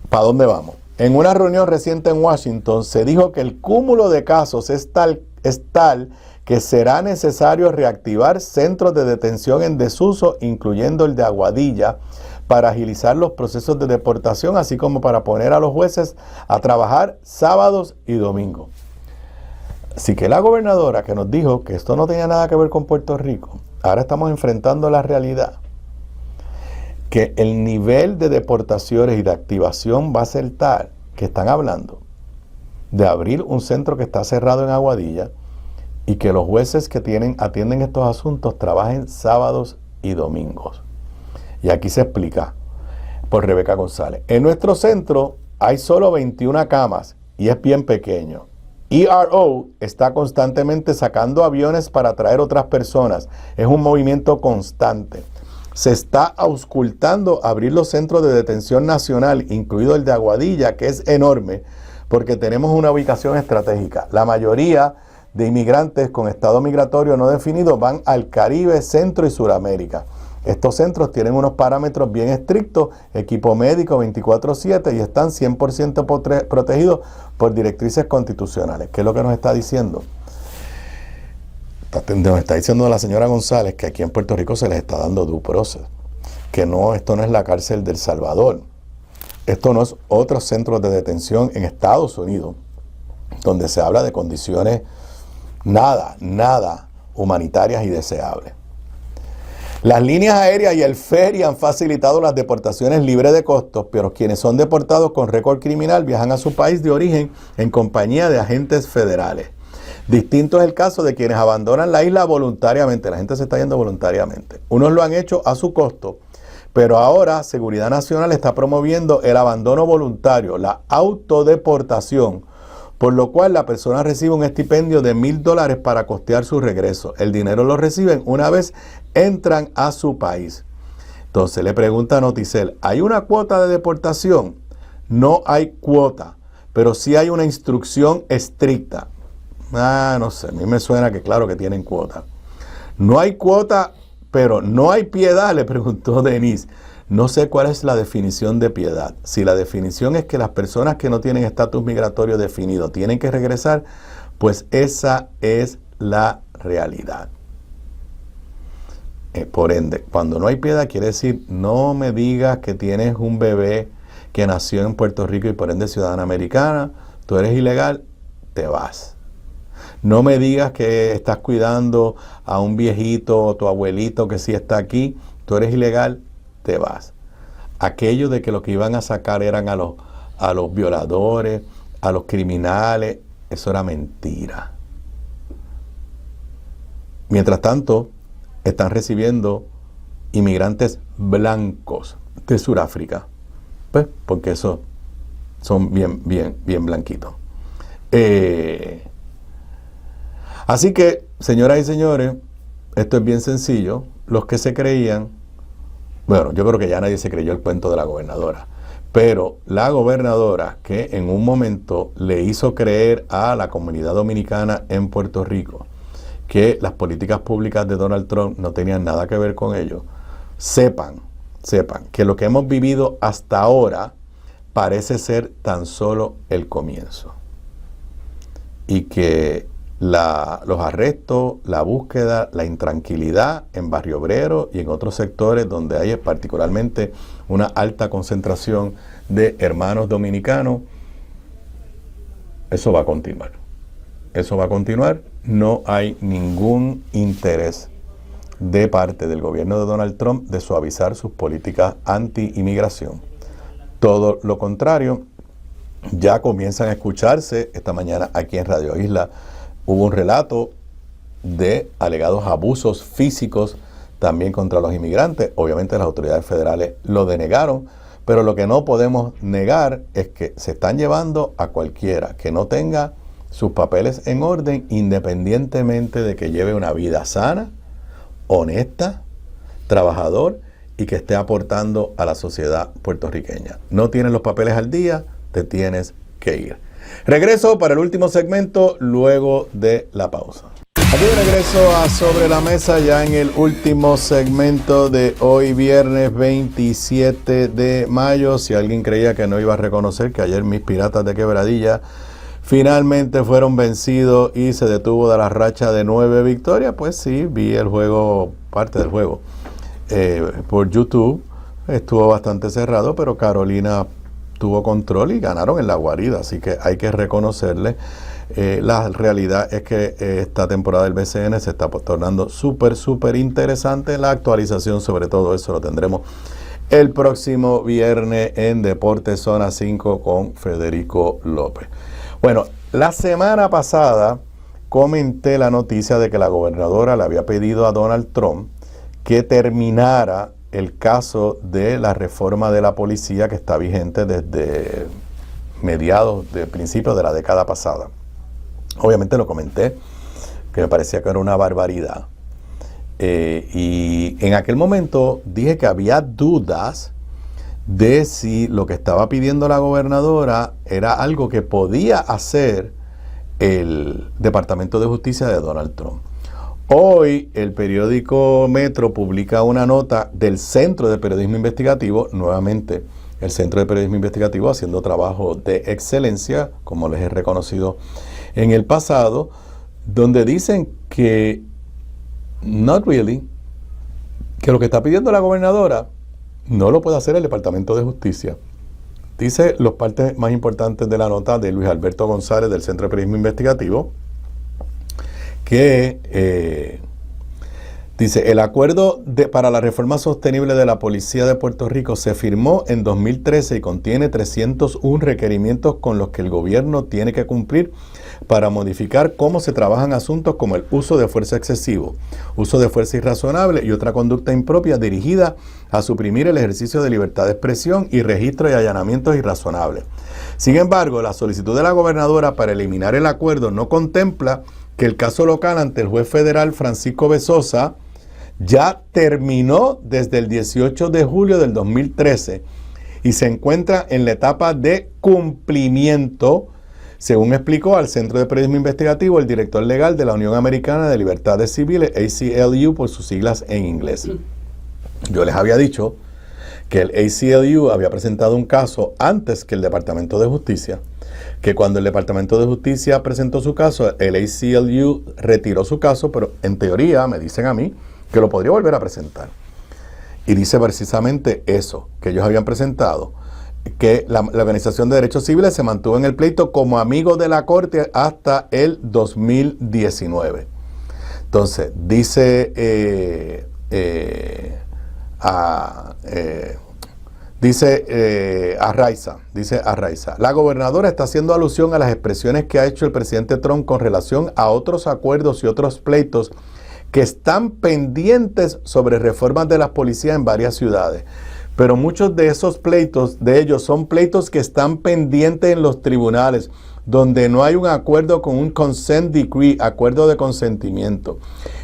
¿para dónde vamos? En una reunión reciente en Washington se dijo que el cúmulo de casos es tal que será necesario reactivar centros de detención en desuso, incluyendo el de Aguadilla, para agilizar los procesos de deportación, así como para poner a los jueces a trabajar sábados y domingos. Así que la gobernadora que nos dijo que esto no tenía nada que ver con Puerto Rico, ahora estamos enfrentando la realidad que el nivel de deportaciones y de activación va a ser tal que están hablando de abrir un centro que está cerrado en Aguadilla y que los jueces que atienden estos asuntos trabajen sábados y domingos. Y aquí se explica por Rebeca González. En nuestro centro hay solo 21 camas y es bien pequeño. ERO está constantemente sacando aviones para traer otras personas. Es un movimiento constante. Se está auscultando abrir los centros de detención nacional, incluido el de Aguadilla, que es enorme, porque tenemos una ubicación estratégica. La mayoría de inmigrantes con estado migratorio no definido van al Caribe, Centro y Suramérica. Estos centros tienen unos parámetros bien estrictos, equipo médico 24/7 y están 100% protegidos por directrices constitucionales. ¿Qué es lo que nos está diciendo? Nos está diciendo la señora González que aquí en Puerto Rico se les está dando due process, que no, esto no es la cárcel del Salvador, esto no es otro centro de detención en Estados Unidos, donde se habla de condiciones nada humanitarias y deseables. Las líneas aéreas y el ferry han facilitado las deportaciones libres de costos, pero quienes son deportados con récord criminal viajan a su país de origen en compañía de agentes federales. Distinto es el caso de quienes abandonan la isla voluntariamente. La gente se está yendo voluntariamente. Unos lo han hecho a su costo, pero ahora Seguridad Nacional está promoviendo el abandono voluntario, la autodeportación, por lo cual la persona recibe un estipendio de $1,000 para costear su regreso. El dinero lo reciben una vez entran a su país. Entonces le pregunta a Noticel, ¿hay una cuota de deportación? No hay cuota, pero sí hay una instrucción estricta. No sé, a mí me suena que claro que tienen cuota. No hay cuota, pero no hay piedad, le preguntó Denise. No sé cuál es la definición de piedad. Si la definición es que las personas que no tienen estatus migratorio definido tienen que regresar, pues esa es la realidad. Por ende, cuando no hay piedad quiere decir, no me digas que tienes un bebé que nació en Puerto Rico y por ende ciudadana americana, tú eres ilegal, te vas. No me digas que estás cuidando a un viejito o tu abuelito que sí está aquí, tú eres ilegal, te vas. Aquello de que lo que iban a sacar eran a los violadores, a los criminales, eso era mentira. Mientras tanto, están recibiendo inmigrantes blancos de Sudáfrica, pues, porque esos son bien blanquitos. Así que, señoras y señores, esto es bien sencillo. Los que se creían, bueno, yo creo que ya nadie se creyó el cuento de la gobernadora, pero la gobernadora que en un momento le hizo creer a la comunidad dominicana en Puerto Rico que las políticas públicas de Donald Trump no tenían nada que ver con ello, sepan que lo que hemos vivido hasta ahora parece ser tan solo el comienzo. Y que los arrestos, la búsqueda, la intranquilidad en Barrio Obrero y en otros sectores donde hay particularmente una alta concentración de hermanos dominicanos, eso va a continuar. Eso va a continuar. No hay ningún interés de parte del gobierno de Donald Trump de suavizar sus políticas anti-inmigración. Todo lo contrario, ya comienzan a escucharse. Esta mañana aquí en Radio Isla hubo un relato de alegados abusos físicos también contra los inmigrantes. Obviamente las autoridades federales lo denegaron, pero lo que no podemos negar es que se están llevando a cualquiera que no tenga sus papeles en orden, independientemente de que lleve una vida sana, honesta, trabajador y que esté aportando a la sociedad puertorriqueña. No tienes los papeles al día, te tienes que ir. Regreso para el último segmento luego de la pausa. Aquí de regreso a Sobre la Mesa ya en el último segmento de hoy viernes 27 de mayo. Si alguien creía que no iba a reconocer que ayer mis Piratas de Quebradilla finalmente fueron vencidos y se detuvo de la racha de 9 victorias, pues sí, vi el juego, parte del juego, por YouTube. Estuvo bastante cerrado, pero Carolina tuvo control y ganaron en la guarida, así que hay que reconocerle. La realidad es que esta temporada del BCN se está tornando súper interesante. La actualización sobre todo eso lo tendremos el próximo viernes en Deportes Zona 5 con Federico López. Bueno, la semana pasada comenté la noticia de que la gobernadora le había pedido a Donald Trump que terminara el caso de la reforma de la policía que está vigente desde principios de la década pasada. Obviamente lo comenté, que me parecía que era una barbaridad. Y en aquel momento dije que había dudas de si lo que estaba pidiendo la gobernadora era algo que podía hacer el Departamento de Justicia de Donald Trump. Hoy el periódico Metro publica una nota del Centro de Periodismo Investigativo, nuevamente el Centro de Periodismo Investigativo haciendo trabajo de excelencia, como les he reconocido en el pasado, donde dicen que not really, que lo que está pidiendo la gobernadora no lo puede hacer el Departamento de Justicia. Dice los partes más importantes de la nota de Luis Alberto González del Centro de Periodismo Investigativo, que dice, el acuerdo para la reforma sostenible de la Policía de Puerto Rico se firmó en 2013 y contiene 301 requerimientos con los que el gobierno tiene que cumplir para modificar cómo se trabajan asuntos como el uso de fuerza excesivo, uso de fuerza irrazonable y otra conducta impropia dirigida a suprimir el ejercicio de libertad de expresión y registro y allanamientos irrazonables. Sin embargo, la solicitud de la gobernadora para eliminar el acuerdo no contempla que el caso local ante el juez federal Francisco Bezosa ya terminó desde el 18 de julio del 2013 y se encuentra en la etapa de cumplimiento, según explicó al Centro de Periodismo Investigativo el director legal de la Unión Americana de Libertades Civiles, ACLU por sus siglas en inglés. Yo les había dicho que el ACLU había presentado un caso antes que el Departamento de Justicia, que cuando el Departamento de Justicia presentó su caso, el ACLU retiró su caso, pero en teoría me dicen a mí que lo podría volver a presentar. Y dice precisamente eso, que ellos habían presentado, que la Organización de Derechos Civiles se mantuvo en el pleito como amigo de la Corte hasta el 2019. Entonces, dice Arraiza, la gobernadora está haciendo alusión a las expresiones que ha hecho el presidente Trump con relación a otros acuerdos y otros pleitos que están pendientes sobre reformas de las policías en varias ciudades. Pero muchos de esos pleitos, de ellos, son pleitos que están pendientes en los tribunales, donde no hay un acuerdo con un consent decree, acuerdo de consentimiento.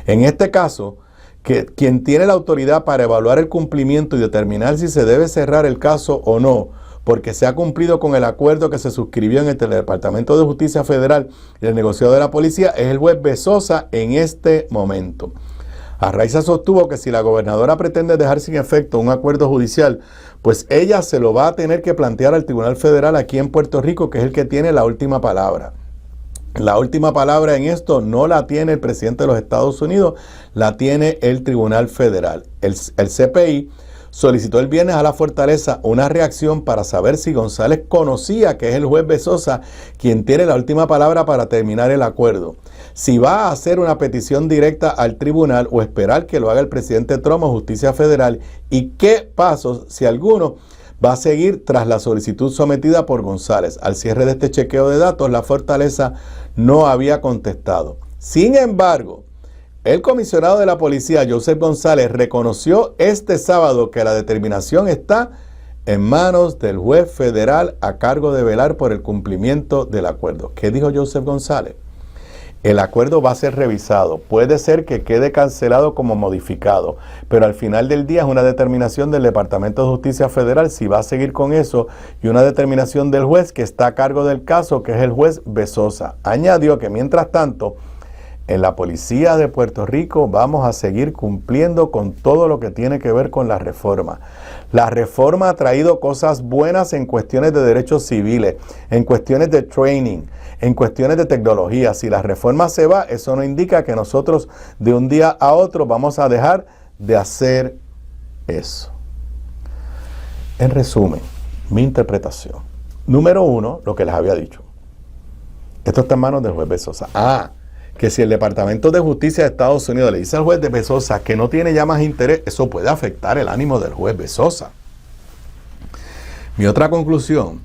En este caso, que quien tiene la autoridad para evaluar el cumplimiento y determinar si se debe cerrar el caso o no, porque se ha cumplido con el acuerdo que se suscribió entre el Departamento de Justicia Federal y el negociado de la policía, es el juez Bezosa en este momento. Arraiza sostuvo que si la gobernadora pretende dejar sin efecto un acuerdo judicial, pues ella se lo va a tener que plantear al Tribunal Federal aquí en Puerto Rico, que es el que tiene la última palabra. La última palabra en esto no la tiene el presidente de los Estados Unidos, la tiene el Tribunal Federal. El CPI solicitó el viernes a la Fortaleza una reacción para saber si González conocía que es el juez Bezosa quien tiene la última palabra para terminar el acuerdo. Si va a hacer una petición directa al tribunal o esperar que lo haga el presidente Trump o Justicia Federal, y qué pasos, si alguno, va a seguir tras la solicitud sometida por González. Al cierre de este chequeo de datos, la Fortaleza no había contestado. Sin embargo, el comisionado de la policía, Joseph González, reconoció este sábado que la determinación está en manos del juez federal a cargo de velar por el cumplimiento del acuerdo. ¿Qué dijo Joseph González? El acuerdo va a ser revisado. Puede ser que quede cancelado como modificado, pero al final del día es una determinación del Departamento de Justicia Federal si va a seguir con eso y una determinación del juez que está a cargo del caso, que es el juez Bezosa. Añadió que mientras tanto, en la Policía de Puerto Rico vamos a seguir cumpliendo con todo lo que tiene que ver con la reforma. La reforma ha traído cosas buenas en cuestiones de derechos civiles, en cuestiones de training, en cuestiones de tecnología. Si la reforma se va, eso no indica que nosotros de un día a otro vamos a dejar de hacer eso. En resumen, mi interpretación. Número uno, lo que les había dicho. Esto está en manos del juez Bezosa. Que si el Departamento de Justicia de Estados Unidos le dice al juez de Bezosa que no tiene ya más interés, eso puede afectar el ánimo del juez Bezosa. Mi otra conclusión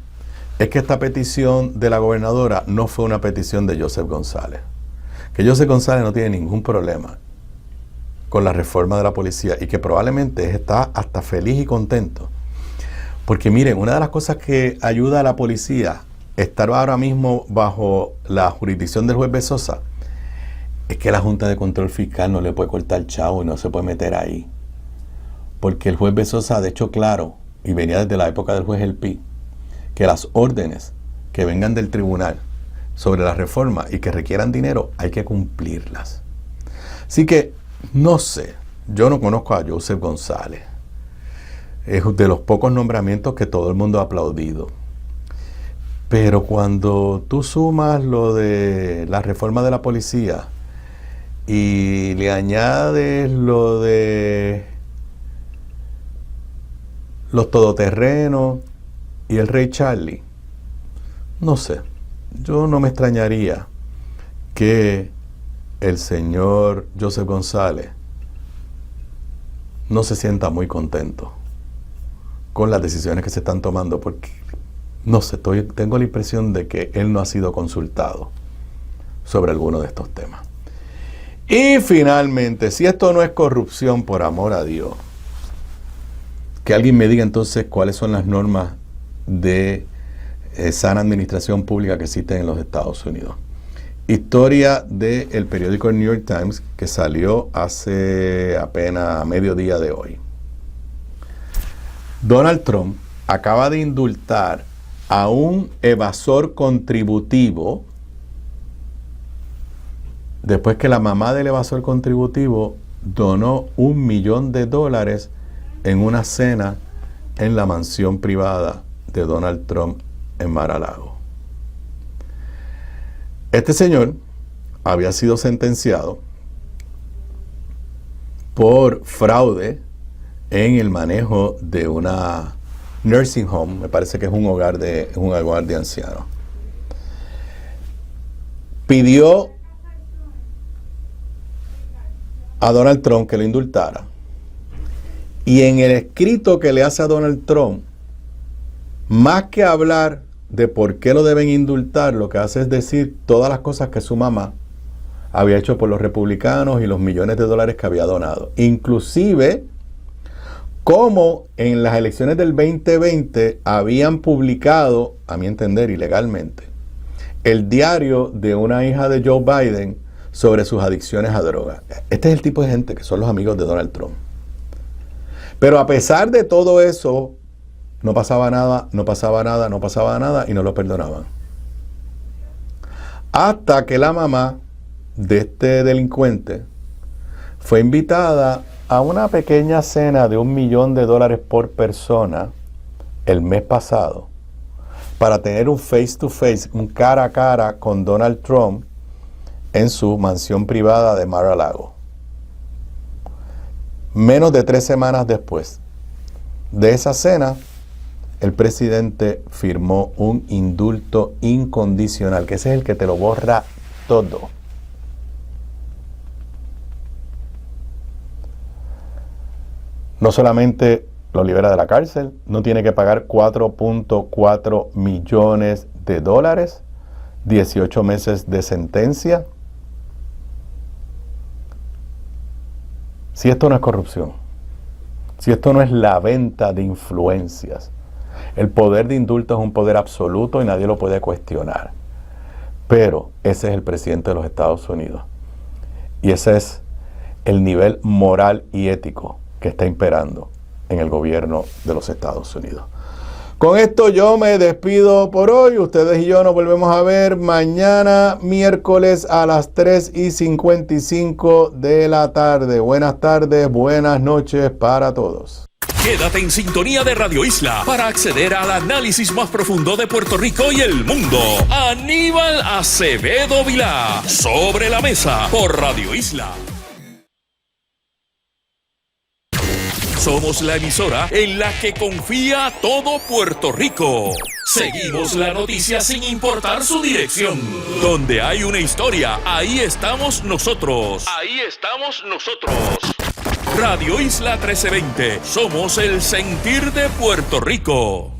es que esta petición de la gobernadora no fue una petición de Joseph González. Que Joseph González no tiene ningún problema con la reforma de la policía y que probablemente está hasta feliz y contento. Porque miren, una de las cosas que ayuda a la policía a estar ahora mismo bajo la jurisdicción del juez Bezosa es que la Junta de Control Fiscal no le puede cortar chavo y no se puede meter ahí. Porque el juez Bezosa ha hecho claro, y venía desde la época del juez El Pi, que las órdenes que vengan del tribunal sobre la reforma y que requieran dinero, hay que cumplirlas. Así que, no sé, yo no conozco a Joseph González. Es de los pocos nombramientos que todo el mundo ha aplaudido. Pero cuando tú sumas lo de la reforma de la policía y le añades lo de los todoterrenos y el Rey Charlie, no sé, yo no me extrañaría que el señor Joseph González no se sienta muy contento con las decisiones que se están tomando, porque no sé, tengo la impresión de que él no ha sido consultado sobre alguno de estos temas. Y finalmente, si esto no es corrupción, por amor a Dios, que alguien me diga entonces cuáles son las normas de sana administración pública que existen en los Estados Unidos. Historia del periódico New York Times, que salió hace apenas mediodía de hoy. Donald Trump acaba de indultar a un evasor contributivo después que la mamá del evasor contributivo donó $1 millón en una cena en la mansión privada de Donald Trump en Mar-a-Lago. Este señor había sido sentenciado por fraude en el manejo de una nursing home, me parece que es un hogar de ancianos. Pidió a Donald Trump que lo indultara. Y en el escrito que le hace a Donald Trump, más que hablar de por qué lo deben indultar, lo que hace es decir todas las cosas que su mamá había hecho por los republicanos y los millones de dólares que había donado. Inclusive, como en las elecciones del 2020 habían publicado, a mi entender ilegalmente, el diario de una hija de Joe Biden sobre sus adicciones a drogas. Este es el tipo de gente que son los amigos de Donald Trump. Pero a pesar de todo eso, no pasaba nada y no lo perdonaban. Hasta que la mamá de este delincuente fue invitada a una pequeña cena de $1 millón por persona el mes pasado para tener un face to face, un cara a cara con Donald Trump en su mansión privada de Mar-a-Lago. Menos de 3 semanas después de esa cena, el presidente firmó un indulto incondicional, que ese es el que te lo borra todo. No solamente lo libera de la cárcel, no tiene que pagar $4.4 millones, 18 meses de sentencia. Si esto no es corrupción, si esto no es la venta de influencias, el poder de indulto es un poder absoluto y nadie lo puede cuestionar. Pero ese es el presidente de los Estados Unidos. Y ese es el nivel moral y ético que está imperando en el gobierno de los Estados Unidos. Con esto yo me despido por hoy. Ustedes y yo nos volvemos a ver mañana miércoles a las 3:55 de la tarde. Buenas tardes, buenas noches para todos. Quédate en sintonía de Radio Isla para acceder al análisis más profundo de Puerto Rico y el mundo. Aníbal Acevedo Vilá, Sobre la Mesa, por Radio Isla. Somos la emisora en la que confía todo Puerto Rico. Seguimos la noticia sin importar su dirección. Donde hay una historia, ahí estamos nosotros. Ahí estamos nosotros. Radio Isla 1320. Somos el sentir de Puerto Rico.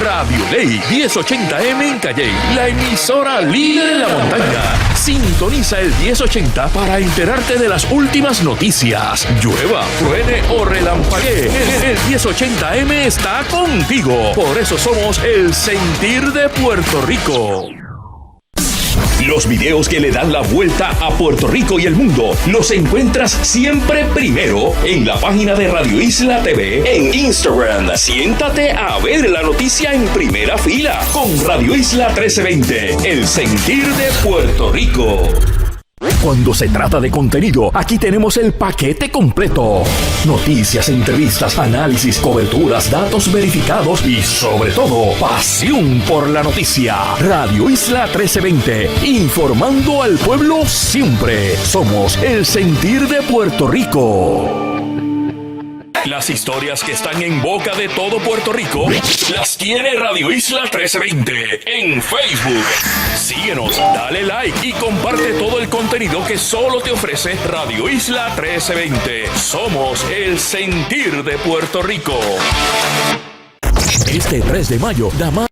Radio Ley 1080M en Calley, la emisora líder en la montaña. Sintoniza el 1080 para enterarte de las últimas noticias. Llueva, truene o relampaguee, el 1080M está contigo. Por eso somos el sentir de Puerto Rico. Los videos que le dan la vuelta a Puerto Rico y el mundo los encuentras siempre primero en la página de Radio Isla TV en Instagram. Siéntate a ver la noticia en primera fila con Radio Isla 1320, el sentir de Puerto Rico. Cuando se trata de contenido, aquí tenemos el paquete completo. Noticias, entrevistas, análisis, coberturas, datos verificados y, sobre todo, pasión por la noticia. Radio Isla 1320, informando al pueblo siempre. Somos el sentir de Puerto Rico. Las historias que están en boca de todo Puerto Rico las tiene Radio Isla 1320 en Facebook. Síguenos, dale like y comparte todo el contenido que solo te ofrece Radio Isla 1320. Somos el sentir de Puerto Rico. Este 3 de mayo,